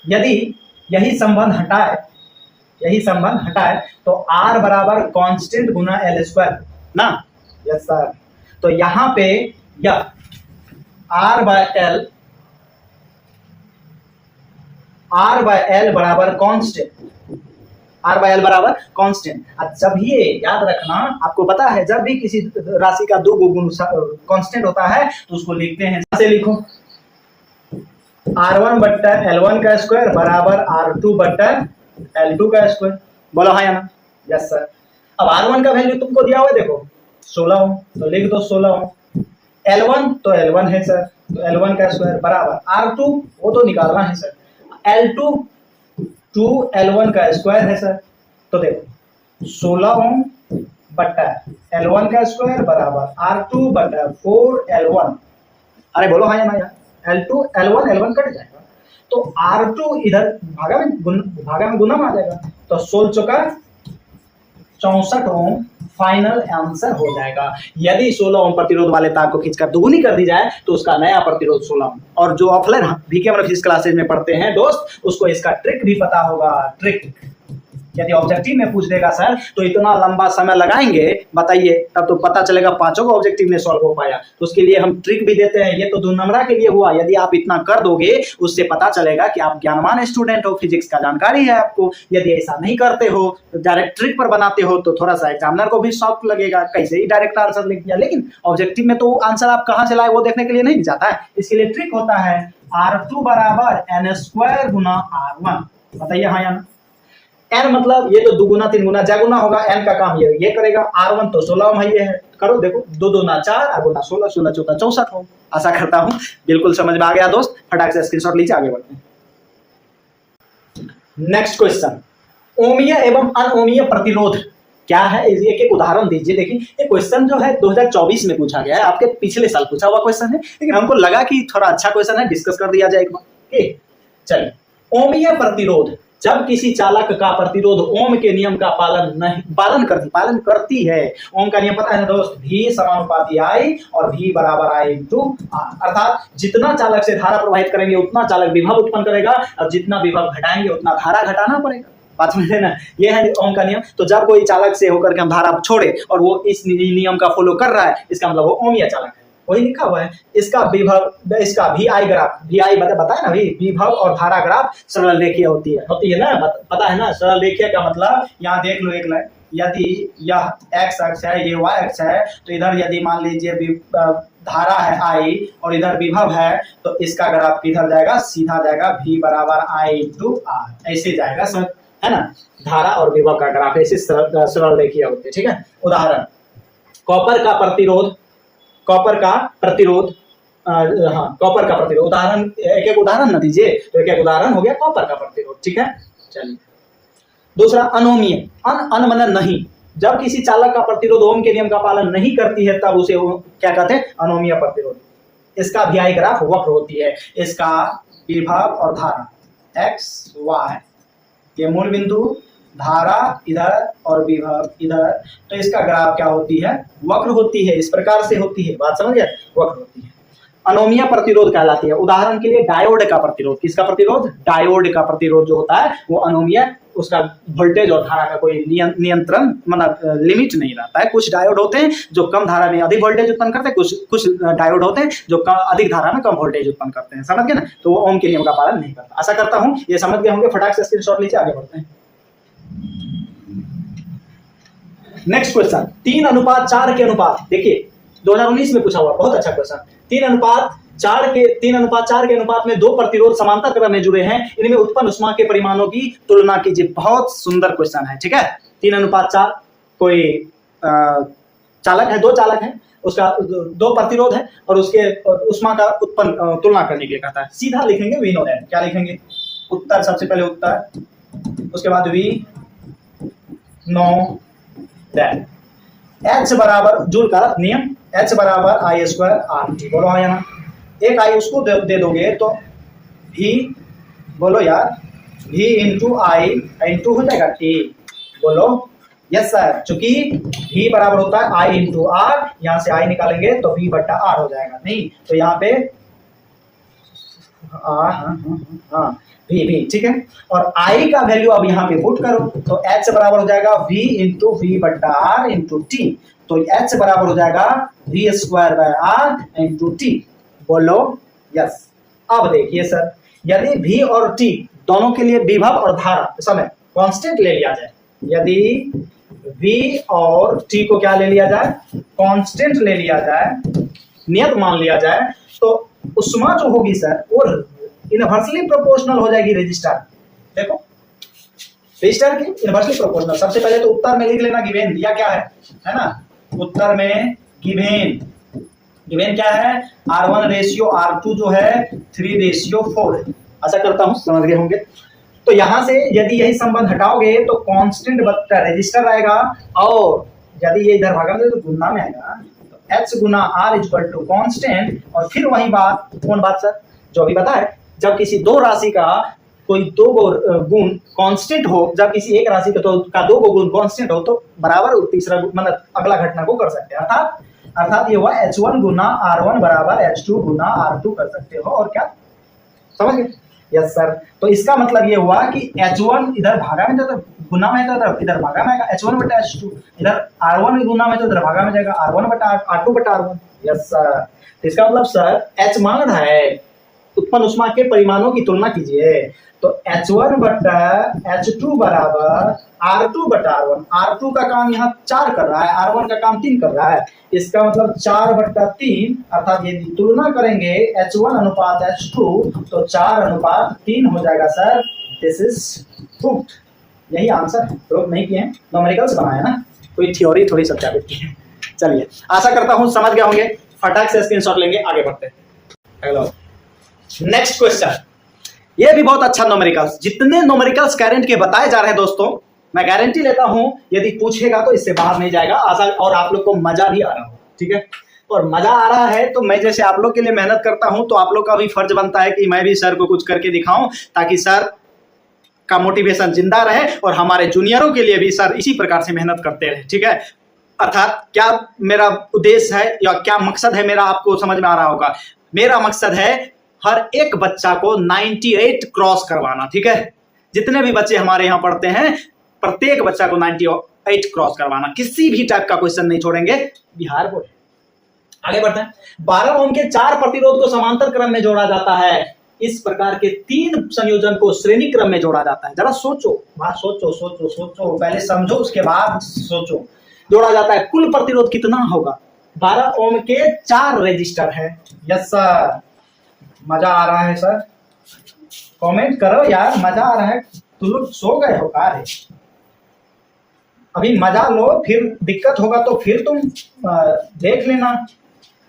[SPEAKER 1] यदि यही संबंध हटाए तो R बराबर कांस्टेंट गुना L स्क्वायर ना? Yes sir. तो यहां पे यह R बाय L बराबर कांस्टेंट। जब ये याद रखना, आपको पता है जब भी किसी राशि का दो गुण कांस्टेंट होता है तो उसको लिखते हैं, ऐसे लिखो R1 बट्टा L1 का स्क्वायर बराबर R2 बट्टा L2 का स्क्वायर। बोलो हाँ या ना? Yes sir. अब R1 का वैल्यू तुमको दिया हुआ है, देखो 16 ओम, तो लिख दो 16 ओम। L1 तो L1 है सर, तो L1 का स्क्वायर बराबर R2, वो तो निकालना है सर, L2 2L1 का स्क्वायर है सर। तो देखो 16 ओम बट्टा L1 का स्क्वायर बराबर R2 बट्टा 4L1। अरे बोलो हाँ या ना यार? L2 L1 कट जाएगा तो R2 इधर भागा में गुना में आ जाएगा, तो 16 चौका 64 ओम फाइनल आंसर हो जाएगा। यदि 16 ओम प्रतिरोध वाले तार को खींचकर दुगुनी कर दी जाए तो उसका नया प्रतिरोध 16 ओम। और जो ऑफलाइन वीके फिजिक्स क्लासेज में पढ़ते हैं दोस्त, उसको इसका ट्रिक भी पता होगा। ट्रिक यदि ऑब्जेक्टिव में पूछ देगा सर तो इतना लंबा समय लगाएंगे, बताइए, तब तो पता चलेगा पांचों को ऑब्जेक्टिव में सॉल्व हो पाया। तो उसके लिए हम ट्रिक भी देते हैं। ये तो 2 नंबर के लिए हुआ, यदि आप इतना कर दोगे उससे पता चलेगा कि आप ज्ञानवान स्टूडेंट हो, फिजिक्स का जानकारी है आपको। यदि ऐसा नहीं करते हो, डायरेक्ट ट्रिक पर बनाते हो, तो थोड़ा सा एग्जामिनर को भी शॉक लगेगा, कैसे ही डायरेक्ट आंसर लिख दिया। लेकिन ऑब्जेक्टिव में तो आंसर आप कहाँ से लाए वो देखने के लिए नहीं जाता है, इसके लिए ट्रिक होता है R2 बराबर N स्क्वायर गुना R1। बताइए हाँ या ना? n मतलब ये तो 2 गुना 3 गुना जगुना होगा, n का काम ये करेगा। R1 तो 16 ओम है, ये है, करो देखो 2 दूना 4 और गुना 16, 16 चौका 64 ओम। आशा करता हूं बिल्कुल समझ में आ गया दोस्त। फटाक से स्क्रीनशॉट लीजिए, आगे बढ़ते हैं। नेक्स्ट क्वेश्चन, ओमीय एवं अनओमीय प्रतिरोध क्या है, एक उदाहरण दीजिए। देखिए ये क्वेश्चन जो है 2024 में पूछा गया है, आपके पिछले साल पूछा हुआ क्वेश्चन है, लेकिन हमको लगा कि थोड़ा अच्छा क्वेश्चन है, डिस्कस कर दिया जाए एक बार। चलिए, ओमीय प्रतिरोध, जब किसी चालक का प्रतिरोध ओम के नियम का पालन करती है। ओम का नियम पता है ना दोस्त? V समानुपाती I और V बराबर I इंटू R। अर्थात जितना चालक से धारा प्रवाहित करेंगे उतना चालक विभव उत्पन्न करेगा, और जितना विभव घटाएंगे उतना धारा घटाना पड़ेगा। बात समझ लेना, ये है ओम का नियम। तो जब कोई चालक से होकर के हम धारा छोड़े और वो इस नियम का फॉलो कर रहा है, इसका मतलब वो ओमीय चालक है। वही लिखा हुआ है। इसका विभव, इसका VI ग्राफ, VI बताया ना, विभव और धारा ग्राफ सरल रेखीय होती है ना, पता है ना? सरल रेखीय का मतलब यहाँ देख लो एक लाइन, यदि यह x अक्ष है, ये y अक्ष है, तो इधर यदि मान लीजिए धारा है I और इधर विभव है, तो इसका ग्राफ किधर जाएगा? सीधा जाएगा V बराबर I इंटू R, ऐसे जाएगा सर, है ना? धारा और विभव का ग्राफ ऐसे सरल रेखीय होते हैं। ठीक है। उदाहरण, कॉपर का प्रतिरोध, उदाहरण, एक उदाहरण न दीजिए, तो एक उदाहरण हो गया कॉपर का प्रतिरोध। ठीक है, चलिए। दूसरा, अनोमीय, अन मन नहीं, जब किसी चालक का प्रतिरोध ओम के नियम का पालन नहीं करती है तब उसे क्या कहते हैं? अनोमीय प्रतिरोध। इसका VI ग्राफ वक्र होती है, इसका विभव और धारा x y, ये मूल बिंदु, धारा इधर और विभव इधर, तो इसका ग्राफ क्या होती है? वक्र होती है। इस प्रकार से होती है, बात समझ गए? वक्र होती है, अनोमीय प्रतिरोध कहलाती है। उदाहरण के लिए डायोड का प्रतिरोध, किसका प्रतिरोध? डायोड का प्रतिरोध जो होता है वो अनोमीय, उसका वोल्टेज और धारा का कोई नियंत्रण मतलब लिमिट नहीं रहता है। कुछ डायोड होते हैं जो कम धारा में अधिक वोल्टेज उत्पन्न करते हैं, कुछ डायोड होते हैं जो अधिक धारा में कम वोल्टेज उत्पन्न करते हैं। समझ गए ना? तो वो ओम के नियम का पालन नहीं करता। आशा करता हूँ ये समझ गए होंगे। फटाक से स्क्रीनशॉट लीजिए, आगे बढ़ते हैं। नेक्स्ट क्वेश्चन, 3:4 के अनुपात। देखिए 2019 में पूछा हुआ, बहुत अच्छा क्वेश्चन। 3:4 3:4 के अनुपात में दो प्रतिरोध समांतर क्रम में जुड़े हैं, इनमें उत्पन्न ऊष्मा के परिमाणों की तुलना कीजिए। बहुत सुंदर क्वेश्चन है, ठीक है। 3:4 कोई चालक है, दो चालक है, उसका दो प्रतिरोध है और उसके ऊष्मा का उत्पन्न तुलना करने के लिए कहता है। सीधा लिखेंगे वी नो दैट। क्या लिखेंगे? उत्तर, सबसे पहले उत्तर, उसके बाद वी नो दैट। H बराबर जूल का नियम, H बराबर I² RT। बोलो हाँ या ना? एक आई उसको दे दोगे तो V, बोलो यार, V इंटू आई इंटू हो जाएगा T। बोलो यस सर, चूंकि V बराबर होता है I इंटू आर, यहाँ से I निकालेंगे तो V बट्टा R हो जाएगा। नहीं तो यहाँ पे हाँ V, ठीक है। और I का वैल्यू अब यहाँ पे पुट करो तो H बराबर हो जाएगा V इंटू V बट्टा R इंटू T। तो H बराबर हो जाएगा V² by R into T। बोलो यस। अब देखिए सर, यदि V और T दोनों के लिए विभव और धारा समय कांस्टेंट ले लिया जाए, यदि V और T को क्या ले लिया जाए? कांस्टेंट ले लिया जाए, नियत मान लिया जाए, तो ऊष्मा जो होगी सर वो इनवर्सली प्रोपोर्शनल हो जाएगी रजिस्टर। देखो रजिस्टर की इनवर्सली प्रोपोर्शनल। सबसे पहले तो उत्तर में लिख लेना गिवेन दिया क्या है ना? उत्तर में गिवेन क्या है? R1 रेशियो R2 जो है 3:4 है। आशा करता हूं समझ गए होंगे। तो यहां से यदि यही संबंध हटाओगे तो कांस्टेंट बट्टा रजिस्टर आएगा, और यदि ये इधर भागा में तो गुना में आएगा, तो H गुना R इक्वल टू कांस्टेंट। और फिर वही बात, कौन बात सर? जो अभी बताए, जब किसी दो राशि का कोई दो गुण कांस्टेंट हो, जब किसी एक राशि का दो गुण कांस्टेंट हो तो बराबर तीसरा मतलब अगला घटना को कर सकते हैं। अर्थात ये हुआ H1 गुना R1 बराबर H2 गुना R2 कर सकते हो। और क्या समझ गए? Yes sir. तो इसका मतलब ये हुआ कि H1 इधर भागा में, तो गुना में, तो इधर भागा में आएगा H1 बटा H2, इधर R1 गुना में तो इधर भागा में जाएगा R1 बटा R2 बटा R1। Yes sir. तो इसका मतलब सर H मान रहा है, उत्पन्न ऊष्मा के परिमाणों की तुलना कीजिए। तो H1 बटा H2 बराबर R2 बटा R1। R2 का काम यहाँ 4 कर रहा है, R1 का काम 3 कर रहा है। इसका मतलब 4 बटा 3, अर्थात यदि तुलना करेंगे H1 अनुपात H2 तो 4 अनुपात 3 हो जाएगा सर। This is proved. यही आंसर है, प्रूव नहीं किए हैं, न्यूमेरिकल्स बनाया ना, कोई थ्योरी थोड़ी सत्यापित की है। चलिए, आशा करता हूँ समझ गए होंगे। फटाक से स्क्रीनशॉट लेंगे, आगे बढ़ते हैं। हेलो, नेक्स्ट क्वेश्चन, ये भी बहुत अच्छा न्यूमेरिकल्स। जितने न्यूमेरिकल्स करंट के बताए जा रहे हैं दोस्तों, मैं गारंटी लेता हूं यदि पूछेगा तो इससे बाहर नहीं जाएगा। आशा और आप लोग को मजा भी आ रहा हो, ठीक है। और मजा आ रहा है तो मैं जैसे आप लोग के लिए मेहनत करता हूं, तो आप लोग का भी फर्ज बनता है कि मैं भी सर को कुछ करके दिखाऊं, ताकि सर का मोटिवेशन जिंदा रहे और हमारे जूनियरों के लिए भी सर इसी प्रकार से मेहनत करते रहे, ठीक है। अर्थात क्या मेरा उद्देश्य है या क्या मकसद है मेरा, आपको समझ में आ रहा होगा। मेरा मकसद है हर एक बच्चा को 98 क्रॉस करवाना, ठीक है। जितने भी बच्चे हमारे यहाँ पढ़ते हैं, प्रत्येक बच्चा को 98 क्रॉस करवाना, किसी भी टाइप का क्वेश्चन नहीं छोड़ेंगे। बिहार बोर्ड। आगे बढ़ते हैं। 12 ओम के 4 प्रतिरोध को समांतर क्रम में जोड़ा जाता है। इस प्रकार के 3 संयोजन को श्रेणी क्रम में जोड़ा जाता है। जरा सोचो, सोचो सोचो सोचो, पहले समझो उसके बाद सोचो। जोड़ा जाता है, कुल प्रतिरोध कितना होगा? 12 ओम के 4 रजिस्टर है। यस सर, मजा आ रहा है सर? कमेंट करो यार, मजा आ रहा है। तुम लोग सो गए हो का रे? अभी मजा लो, फिर दिक्कत होगा तो फिर तुम देख लेना,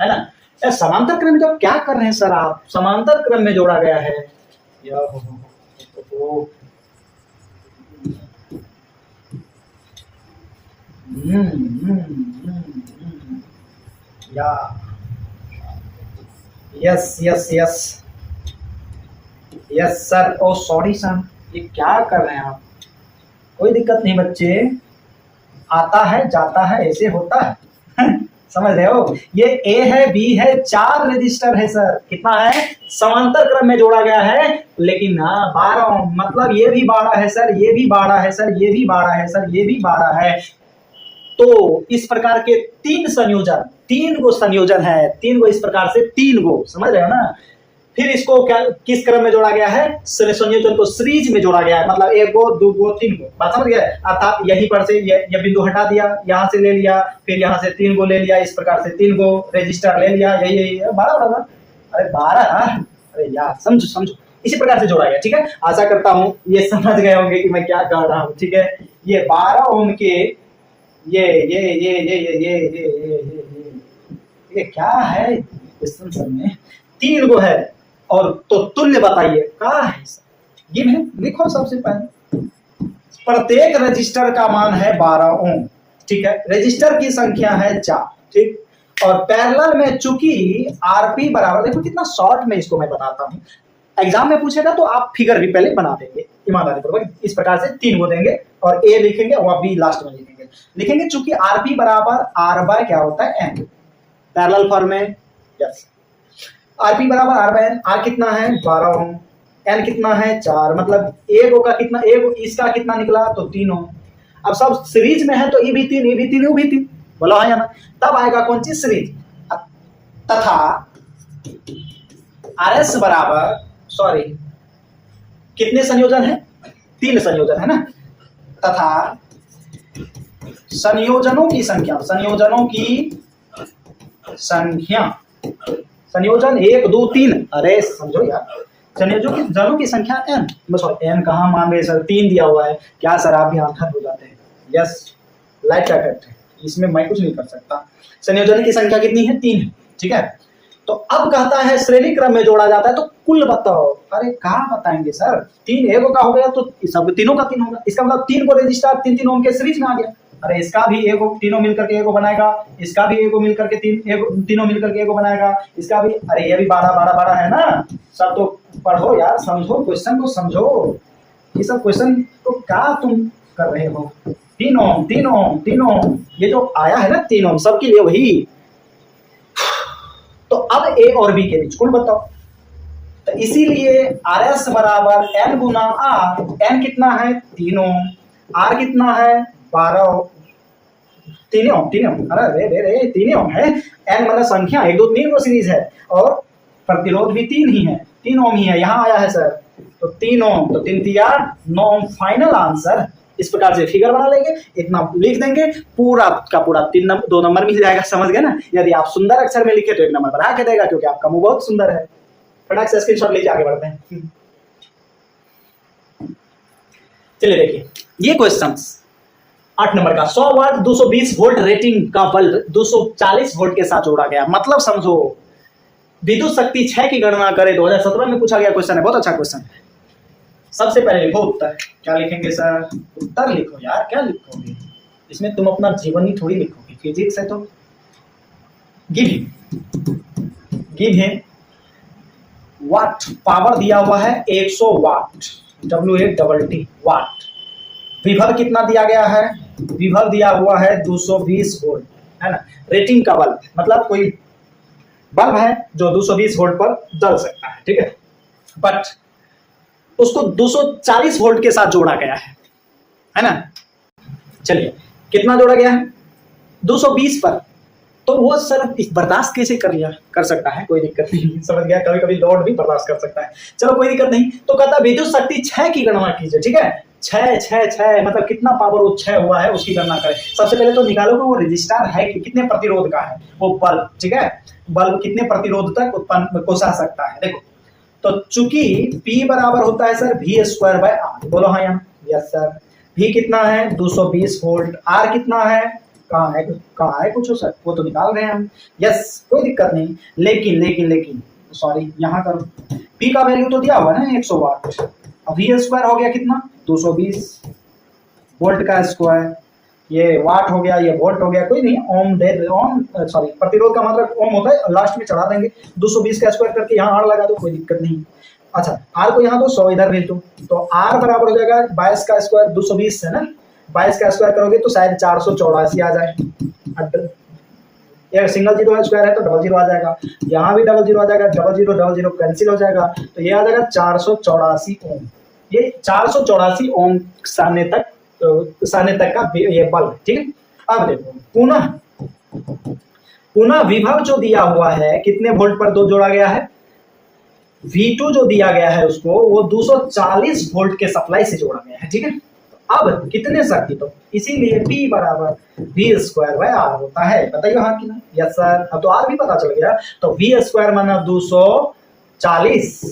[SPEAKER 1] है ना। समांतर क्रम में जब क्या कर रहे हैं सर आप? समांतर क्रम में जोड़ा गया है। या yes yes yes yes sir. Oh sorry sir, ये क्या कर रहे हैं आप? कोई दिक्कत नहीं बच्चे, आता है जाता है, ऐसे होता है। समझ रहे हो? ये ए है, बी है, 4 रजिस्टर है सर। कितना है? समांतर क्रम में जोड़ा गया है। लेकिन हाँ 12 मतलब ये भी 12 है सर, ये भी 12 है सर, ये भी 12 है सर, ये भी 12 है। तो इस प्रकार के 3 संयोजन, 3 गो संयोजन है, 3 गो इस प्रकार से 3 गो, समझ रहे हो ना। फिर इसको क्या किस क्रम में जोड़ा गया है? संयोजन को सीरीज में जोड़ा गया है, मतलब 1 गो 2 गो 3 गो, बात समझ गए। अर्थात यहीं पर से ये बिंदु हटा दिया, यहाँ से ले लिया, फिर यहाँ से 3 गो ले लिया, इस प्रकार से 3 गो रजिस्टर ले लिया। यही है, बड़ा अरे 12, अरे यार समझो समझो, इसी प्रकार से जोड़ा गया। ठीक है, आशा करता हूँ ये समझ गए होंगे कि मैं क्या कह रहा हूँ। ठीक है, ये 12 ओम के ये क्या है क्वेश्चन सर में 3 गो है, और तो तुल्य बताइए क्या है सर। ये मैं लिखो सबसे पहले, प्रत्येक रजिस्टर का मान है 12 ओम। ठीक है, रजिस्टर की संख्या है 4। ठीक, और पैरेलल में चूंकि आरपी बराबर, देखो कितना शॉर्ट में इसको मैं बताता हूँ, एग्जाम में पूछेगा तो आप फिगर भी पहले बना देंगे ईमानदारी पूर्वक। इस प्रकार से 3 गो देंगे और ए लिखेंगे और बी लास्ट में लिखेंगे चूंकि आरपी बराबर आर बाय क्या होता है एन, पैरेलल फॉर्म में। यस, आरपी बराबर आर बाय एन। आर कितना है 12 ओम, एन कितना है 4, मतलब ए गो का कितना, ए गो इसका कितना निकला तो 3 ओम। अब सब सीरीज में है तो ई भी 3, ई भी 3, यू भी 3, बोलो हाँ या ना। तब आएगा कौन सी सीरीज, तथा आर एस बराबर, सॉरी कितने संयोजन है 3 संयोजन है ना, तथा संयोजनों की संख्या, संयोजनों की संख्या, संयोजन 1 2 3, अरे समझो यार, संयोजनों की संख्या n, सॉरी n कहाँ मान रहे सर, 3 दिया हुआ है क्या सर, आप भी आंखा हो जाते हैं। यस, लाइट का इफेक्ट है, इसमें मैं कुछ नहीं कर सकता। संयोजन की संख्या कितनी है 3 है। ठीक है, तो अब कहता है श्रेणी क्रम में जोड़ा जाता है तो कुल बताओ। अरे कहाँ बताएंगे सर, 3 एगो का हो गया तो सब तीनों का 3 होगा, इसका मतलब 3 को रजिस्टर 3 3 ओम के सीरीज में आ गया। अरे इसका भी एगो, तीनों मिलकर के एगो बनाएगा, इसका भी एगो मिलकर के तीनों मिलकर के एगो बनाएगा, इसका भी, अरे ये भी 12 12 12 है ना। सब तो पढ़ो यार, समझो क्वेश्चन को समझो, ये सब क्वेश्चन को क्या तुम कर रहे हो। 3 ओम 3 ओम 3 ओम, ये जो आया है ना 3 ओम सबके लिए वही। तो अब ए और बी के बीच कुल बताओ, तो इसीलिए आर एस बराबर एन गुना आर। एन कितना है 3 ओम, आर कितना है 12 ओम, 3 ओम 3 ओम, अरे रे रे 3 ओम है। एन मतलब संख्या 1 2 3 को सीरीज है और प्रतिरोध भी 3 ही है, 3 ओम ही है, यहाँ आया है सर तो 3 ओम, तो 3 3 9 ओम फाइनल आंसर। इस प्रकार से फिगर बना लेंगे, इतना लिख देंगे, पूरा का पूरा 2 नंबर मिल जाएगा, समझ गए ना। यदि आप सुंदर अक्षर में लिखे तो 1 नंबर बढ़ा के देगा, क्योंकि आपका मुंह बहुत सुंदर है। फटाक से स्क्रीनशॉट लीजिए, आगे बढ़ते हैं। चलिए देखिए ये क्वेश्चन 8 नंबर का, 100 वाट 220 वोल्ट रेटिंग का बल्ब 240 वोल्ट के साथ जोड़ा गया, मतलब समझो विद्युत शक्ति 6 की गणना करें। 2017 में पूछा गया क्वेश्चन है, बहुत अच्छा क्वेश्चन है। सबसे पहले लिखो उत्तर, क्या लिखेंगे सर, उत्तर लिखो यार, क्या लिखोगे इसमें, तुम अपना जीवन ही थोड़ी लिखोगे, फिजिक्स है तो। गिव है वाट, पावर दिया हुआ है 100 वाट, WATT वाट। विभव कितना दिया गया है, विभव दिया हुआ है 220 वोल्ट, है ना। रेटिंग का बल्ब मतलब कोई बल्ब है जो 220 वोल्ट पर जल सकता है, ठीक है, बट उसको 240 वोल्ट के साथ जोड़ा गया है ना। चलिए कितना जोड़ा गया है 220 पर, तो वो सर बर्दाश्त कैसे कर सकता है, कोई दिक्कत नहीं, समझ गया, कभी कभी लोड भी बर्दाश्त कर सकता है, चलो कोई दिक्कत नहीं। तो कहता विद्युत शक्ति 6 की गणना कीजिए, ठीक है, 6 मतलब कितना पावर वो 6 हुआ है उसकी गणना करें। सबसे पहले तो निकालो कि वो रजिस्टर है कि कितने प्रतिरोध का है वो बल्ब, ठीक है, बल्ब कितने प्रतिरोध तक उत्पन्न को सह सकता है। देखो तो चूंकि P बराबर होता है सर V²/R, बोलो हाँ यहाँ, यस सर। V कितना है 220 वोल्ट, R कितना है, कहाँ है कुछ सर, वो तो निकाल रहे हैं हम, यस कोई दिक्कत नहीं। लेकिन सॉरी यहाँ करो, P का वैल्यू तो दिया हुआ है ना 100 वाट, V² हो गया कितना 220 वोल्ट का स्क्वायर, ये वाट हो गया, ये वोल्ट हो गया, कोई नहीं, ओम दे ओम, सॉरी प्रतिरोध का मतलब ओम होता है, लास्ट में चढ़ा देंगे 220 का स्क्वायर करके यहाँ R लगा दो, कोई दिक्कत नहीं। अच्छा R को यहाँ तो 100 इधर भेज दो, तो R बराबर हो जाएगा 22 का स्क्वायर, 220 है ना, 22 का स्क्वायर करोगे तो शायद 484 आ जाए, ये सिंगल जीरो स्क्वायर है तो डबल जीरो आ जाएगा, यहाँ भी डबल जीरो आ जाएगा, डबल जीरो कैंसिल हो जाएगा, तो ये आ जाएगा 484 ओम। ये 484 ओम सामने तक का ये बल्ब, ठीक है। अब देखो पुनः विभव जो दिया हुआ है कितने वोल्ट पर दो जोड़ा गया है, V2 जो दिया गया है उसको वो 240 वोल्ट के सप्लाई से जोड़ा गया है, ठीक है। अब कितने शक्ति, तो इसीलिए P बराबर V² होता है। बताइए हाँ कि ना? Yes sir. अब तो R भी पता चल गया, तो V² माना 240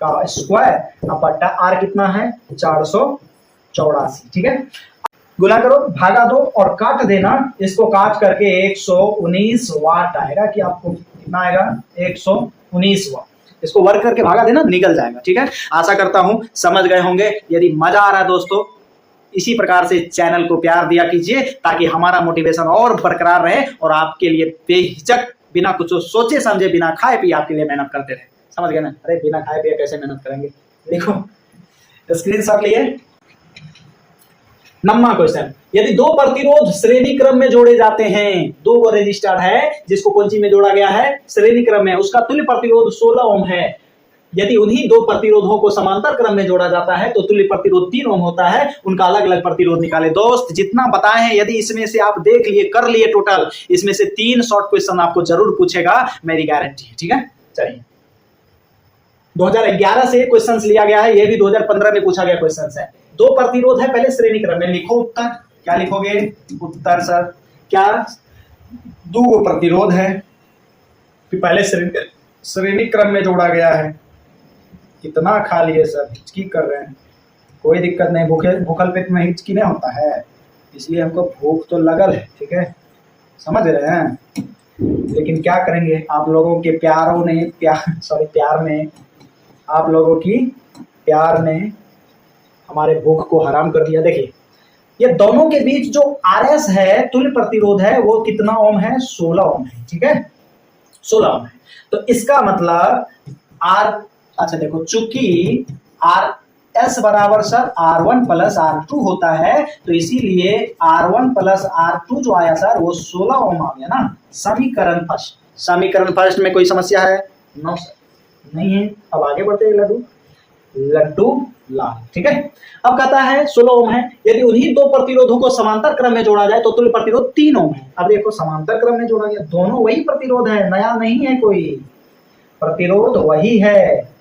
[SPEAKER 1] का स्क्वायर, अब बट्टा R कितना है 484। ठीक है, गुना करो, भागा दो और काट देना। इसको काट करके 119 वाट आएगा कि आपको कितना आएगा 119 वाट। इसको वर्क करके भागा देना, निकल जाएगा। ठीक है, आशा करता हूं समझ गए होंगे। यदि मजा आ रहा है दोस्तों, इसी प्रकार से चैनल को प्यार दिया कीजिए ताकि हमारा मोटिवेशन और बरकरार रहे और आपके लिए बेहिचक बिना कुछ सोचे समझे बिना खाए पिए आपके लिए मेहनत करते रहे। समझ गए ना? अरे बिना खाए पिए कैसे मेहनत करेंगे? देखो स्क्रीनशॉट लिए। नम्मा क्वेश्चन, यदि दो प्रतिरोध श्रेणी क्रम में जोड़े जाते हैं, दो रेजिस्टर है जिसको कौन सी में जोड़ा गया है श्रेणी क्रम में, उसका तुल्य प्रतिरोध 16 ओम है। यदि उन्हीं दो प्रतिरोधों को समांतर क्रम में जोड़ा जाता है तो तुल्य प्रतिरोध 3 ओम होता है। उनका अलग अलग प्रतिरोध निकाले। दोस्त जितना बताए हैं, यदि इसमें से आप देख लिए, कर लिए टोटल, इसमें से 3 शॉर्ट क्वेश्चन आपको जरूर पूछेगा, मेरी गारंटी है। ठीक है, चलिए 2011 से क्वेश्चंस लिया गया है, ये भी 2015 में पूछा गया क्वेश्चंस है। दो प्रतिरोध है, पहले श्रेणी क्रम में लिखो उत्तर। क्या लिखोगे उत्तर? सर क्या दो प्रतिरोध है, फिर पहले श्रेणी क्रम में जोड़ा गया है। कितना खा लिए सर, हिचकी कर रहे हैं, कोई दिक्कत नहीं, भूखल पेट में हिचकी नहीं होता है, इसलिए हमको भूख तो लगल है। ठीक है, समझ रहे हैं, लेकिन क्या करेंगे, आप लोगों के प्यार ने आप लोगों की प्यार ने हमारे भूख को हराम कर दिया। देखिए ये दोनों के बीच जो RS है, तुल्य प्रतिरोध है, वो कितना ओम है 16 ओम है। ठीक है, 16 ओम है। तो इसका मतलब अच्छा देखो, चूंकि RS बराबर सर R1 प्लस R2 होता है, तो इसीलिए R1 प्लस R2 जो आया सर वो 16 ओम आ गया ना। समीकरण फर्स्ट में कोई समस्या है? नो सर, नहीं है। अब आगे बढ़ते हैं, लड्डू लाल। ठीक है, अब कहता है 16 ओम है, यदि उन्हीं दो प्रतिरोधों को समांतर क्रम में जोड़ा जाए तो तुल्य प्रतिरोध 3 ओम है। अब देखो समांतर क्रम में जोड़ा गया, दोनों वही प्रतिरोध है, नया नहीं है, कोई प्रतिरोध वही है,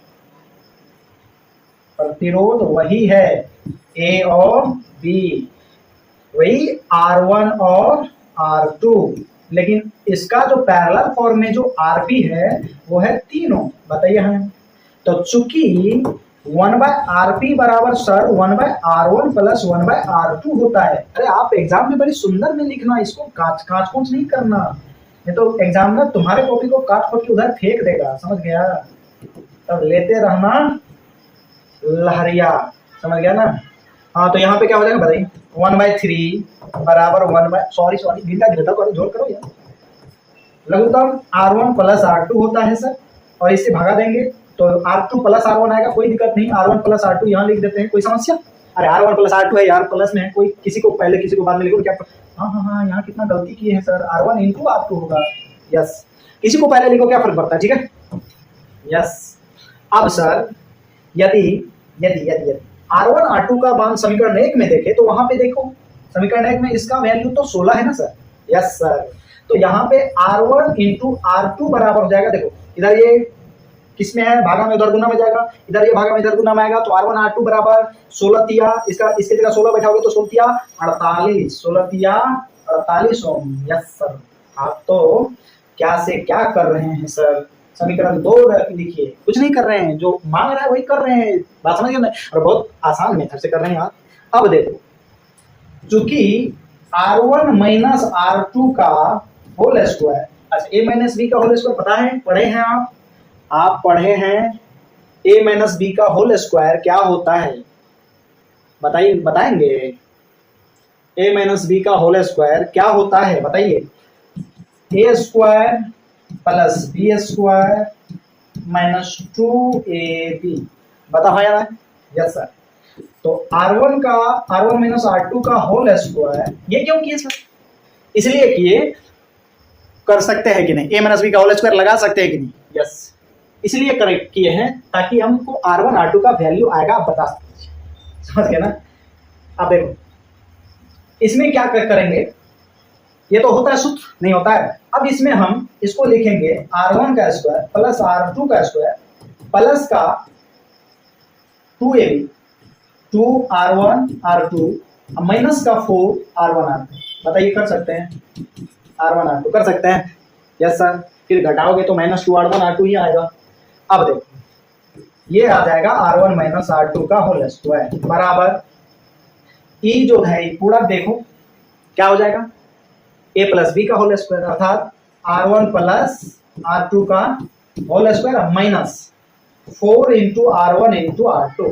[SPEAKER 1] प्रतिरोध वही है, A और B, वही R1 और R2, लेकिन इसका जो पैरेलल फॉर्म में जो RP है वो है 3 ओम। बताइए हमें, तो चूंकि 1/RP बराबर सर 1/R1 प्लस 1/R2 होता है। अरे आप एग्जाम में बड़ी सुंदर में लिखना, इसको काट कूच नहीं करना, नहीं तो एग्जामिनर तुम्हारे कॉपी को काट के उधर फेंक देगा। समझ गया? तब लेते रहना लहरिया। समझ गया ना? हाँ, तो यहाँ पे क्या हो जाएगा बताइए, 1/3 बराबर 1/, जोड़ करो यार, लघुत्तम R1 प्लस R2 होता है सर, और इससे भागा देंगे तो R2 प्लस R1 आएगा। कोई दिक्कत नहीं, R1 प्लस R2 यहाँ लिख देते हैं, कोई समस्या? अरे R1 प्लस R2 है यार, प्लस में है, कोई किसी को पहले किसी को बाद में लिखो क्या? हाँ, यहाँ कितना गलती किए हैं सर, R1 इंटू R2 होगा। यस, किसी को पहले लिखो, क्या फर्क पड़ता है? ठीक है, यस। अब सर यदि R1 R2 का मान समीकरण 1 में देखे तो वहां पे देखो, समीकरण 1 में इसका वैल्यू तो 16 है ना सर। यस सर, तो यहाँ पे R1 इंटू R2 बराबर हो जाएगा, देखो इधर ये किस में है, भागा में, उधर गुना में जाएगा, इधर ये भागा में, इधर गुना में आएगा, तो R1 R2 बराबर 16 तिया, इसके जगह 16 बैठाओगे तो 16 तिया 48, 16 तिया 48 ओम। यस सर, आप तो क्या से क्या कर रहे हैं सर, समीकरण 2 लिखिए, कुछ नहीं कर रहे हैं, जो मांग रहा है वही कर रहे हैं। बात समझ गए? और बहुत आसान मेथड से कर रहे हैं आप। अब देखो, चूंकि R1 माइनस R2 का होल स्क्वायर, अच्छा A माइनस B का होल स्क्वायर पता है, पढ़े हैं आप पढ़े हैं, A माइनस B का होल स्क्वायर क्या होता है बताइए, बताएंगे? A माइनस B का होल स्क्वायर क्या होता है बताइए? A square plus B square minus 2AB, बता पाया ना? यस सर, तो R1 माइनस R2 का होल स्क्वायर, ये क्यों किए सर? इसलिए किए, कर सकते हैं कि नहीं, A माइनस B का होल स्क्वायर लगा सकते हैं कि नहीं? यस, इसलिए करेक्ट किए हैं ताकि हमको R1 R2 का वैल्यू आएगा, आप बता सकते हैं। समझ गए ना? अब देखो इसमें क्या करेंगे, ये तो होता है सूत्र, नहीं होता है। अब इसमें हम इसको लिखेंगे R1 का स्क्वायर प्लस R2 का स्क्वायर प्लस का 2AB 2r1r2 माइनस का 4r1r2। बताइए कर सकते हैं? r1r2 कर सकते हैं? Yes sir. फिर घटाओगे तो -2r1r2 ही आएगा। अब देखो ये आ जाएगा r1 माइनस r2 का होल स्क्वायर बराबर ई जो है पूरा देखो क्या हो जाएगा, a प्लस बी का होल स्क्वायर अर्थात r1 प्लस r2 का whole square minus 4 into r1 into r2।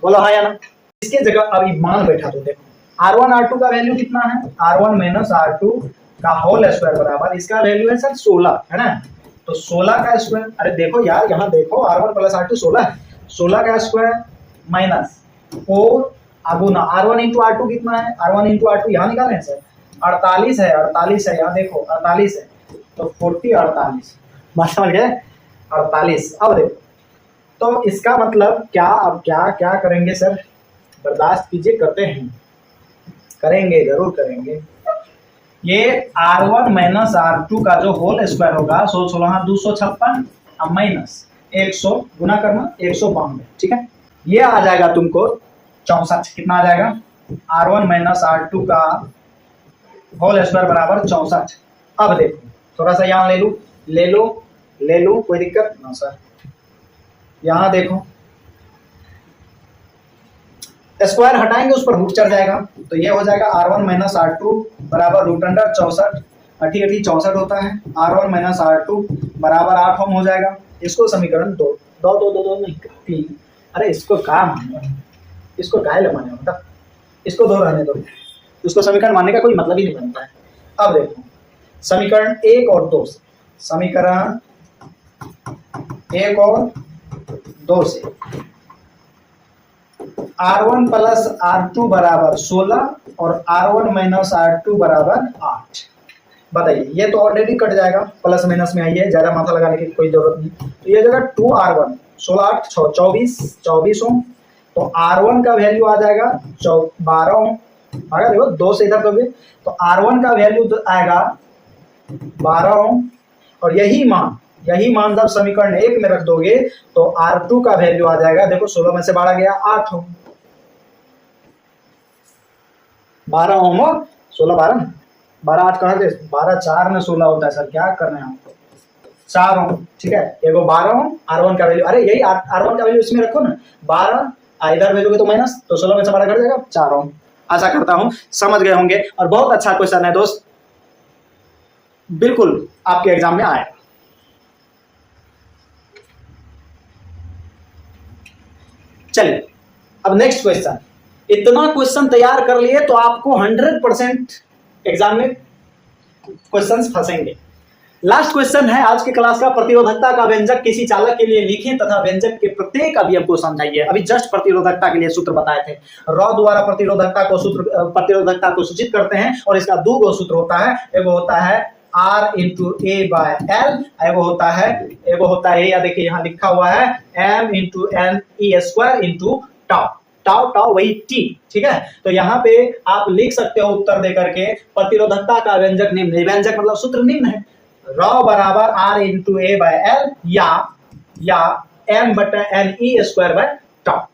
[SPEAKER 1] बोलो हाँ या ना? इसके जगह अभी मान बैठा तो देखो r1 r2 का वैल्यू कितना है, r1 माइनस r2 का होल स्क्वायर बराबर इसका वैल्यू है सर 16 है ना। तो 16 का स्क्वायर, अरे देखो यार यहाँ देखो r1 प्लस r2 16 है, 16 का square minus 4 अगुना r1 into r2 कितना है, r1 इंटू r2 यहाँ निकालें सर 48 है, 48 है यहाँ देखो 48 है तो 40 48 बात समझ गए 48। अब देखो तो इसका मतलब क्या, अब क्या क्या करेंगे सर, बर्दाश्त कीजिए करते हैं, करेंगे जरूर करेंगे। ये r1 माइनस r2 का जो होल स्क्वायर होगा 16 256 अब माइनस 100 गुना करना 192 ठीक है। ये आ जाएगा तुमको 64, कितना आ जाएगा r1 माइनस r2 का होल स्क्वायर बराबर 64। अब देखो थोड़ा सा यहाँ ले लो कोई दिक्कत ना सर। यहाँ देखो स्क्वायर हटाएंगे उस पर रूट चढ़ जाएगा तो ये हो जाएगा r1 माइनस r2 बराबर रूट अंडर 64, 64 होता है, r1 माइनस r2 बराबर 8 ओम हो जाएगा। इसको समीकरण दो नहीं 3, अरे इसको क्या माने, इसको गाय माने मतलब इसको 2 रहने दो, इसको समीकरण मानने का कोई मतलब ही नहीं बनता है। अब देखो समीकरण 1 और 2 से, समीकरण 1 और 2 से r1 प्लस r2 बराबर 16 और r1 माइनस r2 बराबर 8। बताइए ये तो ऑलरेडी कट जाएगा, प्लस माइनस में आई है, ज्यादा माथा लगाने की कोई जरूरत नहीं। तो ये जगह 2r1 16 8 24 ओम, तो r1 का वैल्यू आ जाएगा 12 ओम। अगर देखो 2 से इधर दोगे तो r1 का वैल्यू आएगा 12 ओम और यही मान जब समीकरण 1 में रख दोगे तो r2 का वैल्यू आ जाएगा, देखो 16 में से 12 गया 8 ओम, 12 ओम और 16 12 8 कहाँ थे, 12 4 में 16 होता है सर, क्या करना है आपको 4 ओम ठीक है। एगो 12 ओम r1 का वैल्यू, अरे यही r1 का वैल्यू इसमें रखो ना, 12 इधर भेजोगे तो माइनस, तो 16 में से 12 घट जाएगा 4 ओम। आशा करता हूं समझ गए होंगे और बहुत अच्छा क्वेश्चन है दोस्त, बिल्कुल आपके एग्जाम में आएगा। चलिए अब नेक्स्ट क्वेश्चन। इतना क्वेश्चन तैयार कर लिए तो आपको 100% एग्जाम में क्वेश्चंस फंसेंगे। लास्ट क्वेश्चन है आज के क्लास का, प्रतिरोधकता का व्यंजक किसी चालक के लिए लिखें तथा व्यंजक के प्रत्येक अवयव को समझाइए। अभी जस्ट प्रतिरोधकता के लिए सूत्र बताए थे, रॉ द्वारा प्रतिरोधकता को सूचित करते हैं और इसका 2 गो सूत्र होता है, एगो होता है R into A by L, एगो होता है या देखिए यहाँ लिखा हुआ है M into N E square into tau वही टी ठीक है। तो यहाँ पे आप लिख सकते हो उत्तर दे करके प्रतिरोधकता का व्यंजक निम्न, व्यंजक मतलब सूत्र निम्न है, रॉ बराबर R into A by L या M बटा N E square by tau.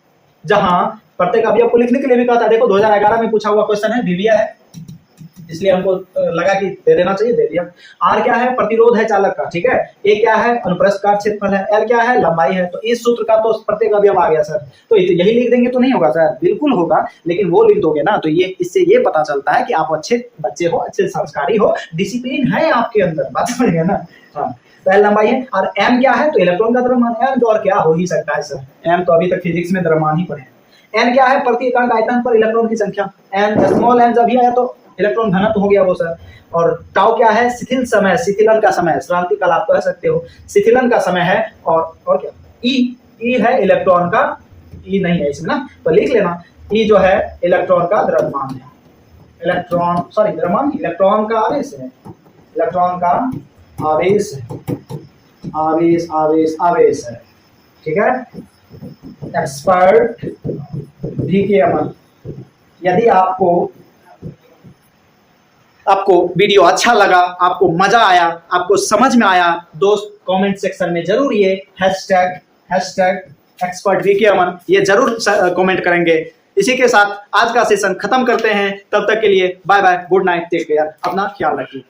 [SPEAKER 1] जहां प्रत्येक अवयव को लिखने के लिए भी कहता है, देखो 2011 में पूछा हुआ क्वेश्चन है, विविया है, इसलिए हमको लगा कि दे देना चाहिए, दे दिया। R क्या है, प्रतिरोध है चालक का ठीक है, ए क्या है, अनुप्रस्थ काट क्षेत्रफल है, एल क्या है, लंबाई है। तो इस सूत्र का तो प्रत्येक अवयव आ गया सर, तो यही लिख देंगे तो नहीं होगा सर, बिल्कुल होगा, लेकिन वो लिख दोगे ना तो ये इससे ये पता चलता है कि आप अच्छे बच्चे हो, अच्छे संस्कारी हो, डिसिप्लिन है आपके अंदर, बात समझ गए ना। हाँ तो एल लंबाई है और एम क्या है, तो इलेक्ट्रॉन का द्रव्यमान, एम तो और क्या हो ही सकता है सर, एम तो अभी तक फिजिक्स में द्रव्यमान ही पढ़े। एन क्या है, प्रति एकांक आयतन पर इलेक्ट्रॉन की संख्या, एन स्मॉल एन जब भी आया तो इलेक्ट्रॉन घनत्व हो गया वो सर। और टाउ क्या है, शिथिल समय, शिथिलन का समय, श्रांति काल आप कह सकते हो, शिथिलन का समय है। और क्या, ई है इलेक्ट्रॉन का, ई नहीं है इसमें ना तो लिख लेना, ई जो है इलेक्ट्रॉन का द्रव्यमान है, इलेक्ट्रॉन का आवेश है, इलेक्ट्रॉन का आवेश है ठीक है। एक्सपर्ट भी के अमल। यदि आपको वीडियो अच्छा लगा, आपको मजा आया, आपको समझ में आया, दोस्त कमेंट सेक्शन में जरूर ये हैशटैग एक्सपर्ट वीके अमन ये जरूर कमेंट करेंगे। इसी के साथ आज का सेशन खत्म करते हैं। तब तक के लिए bye bye, good night, take care, अपना ख्याल रखिए।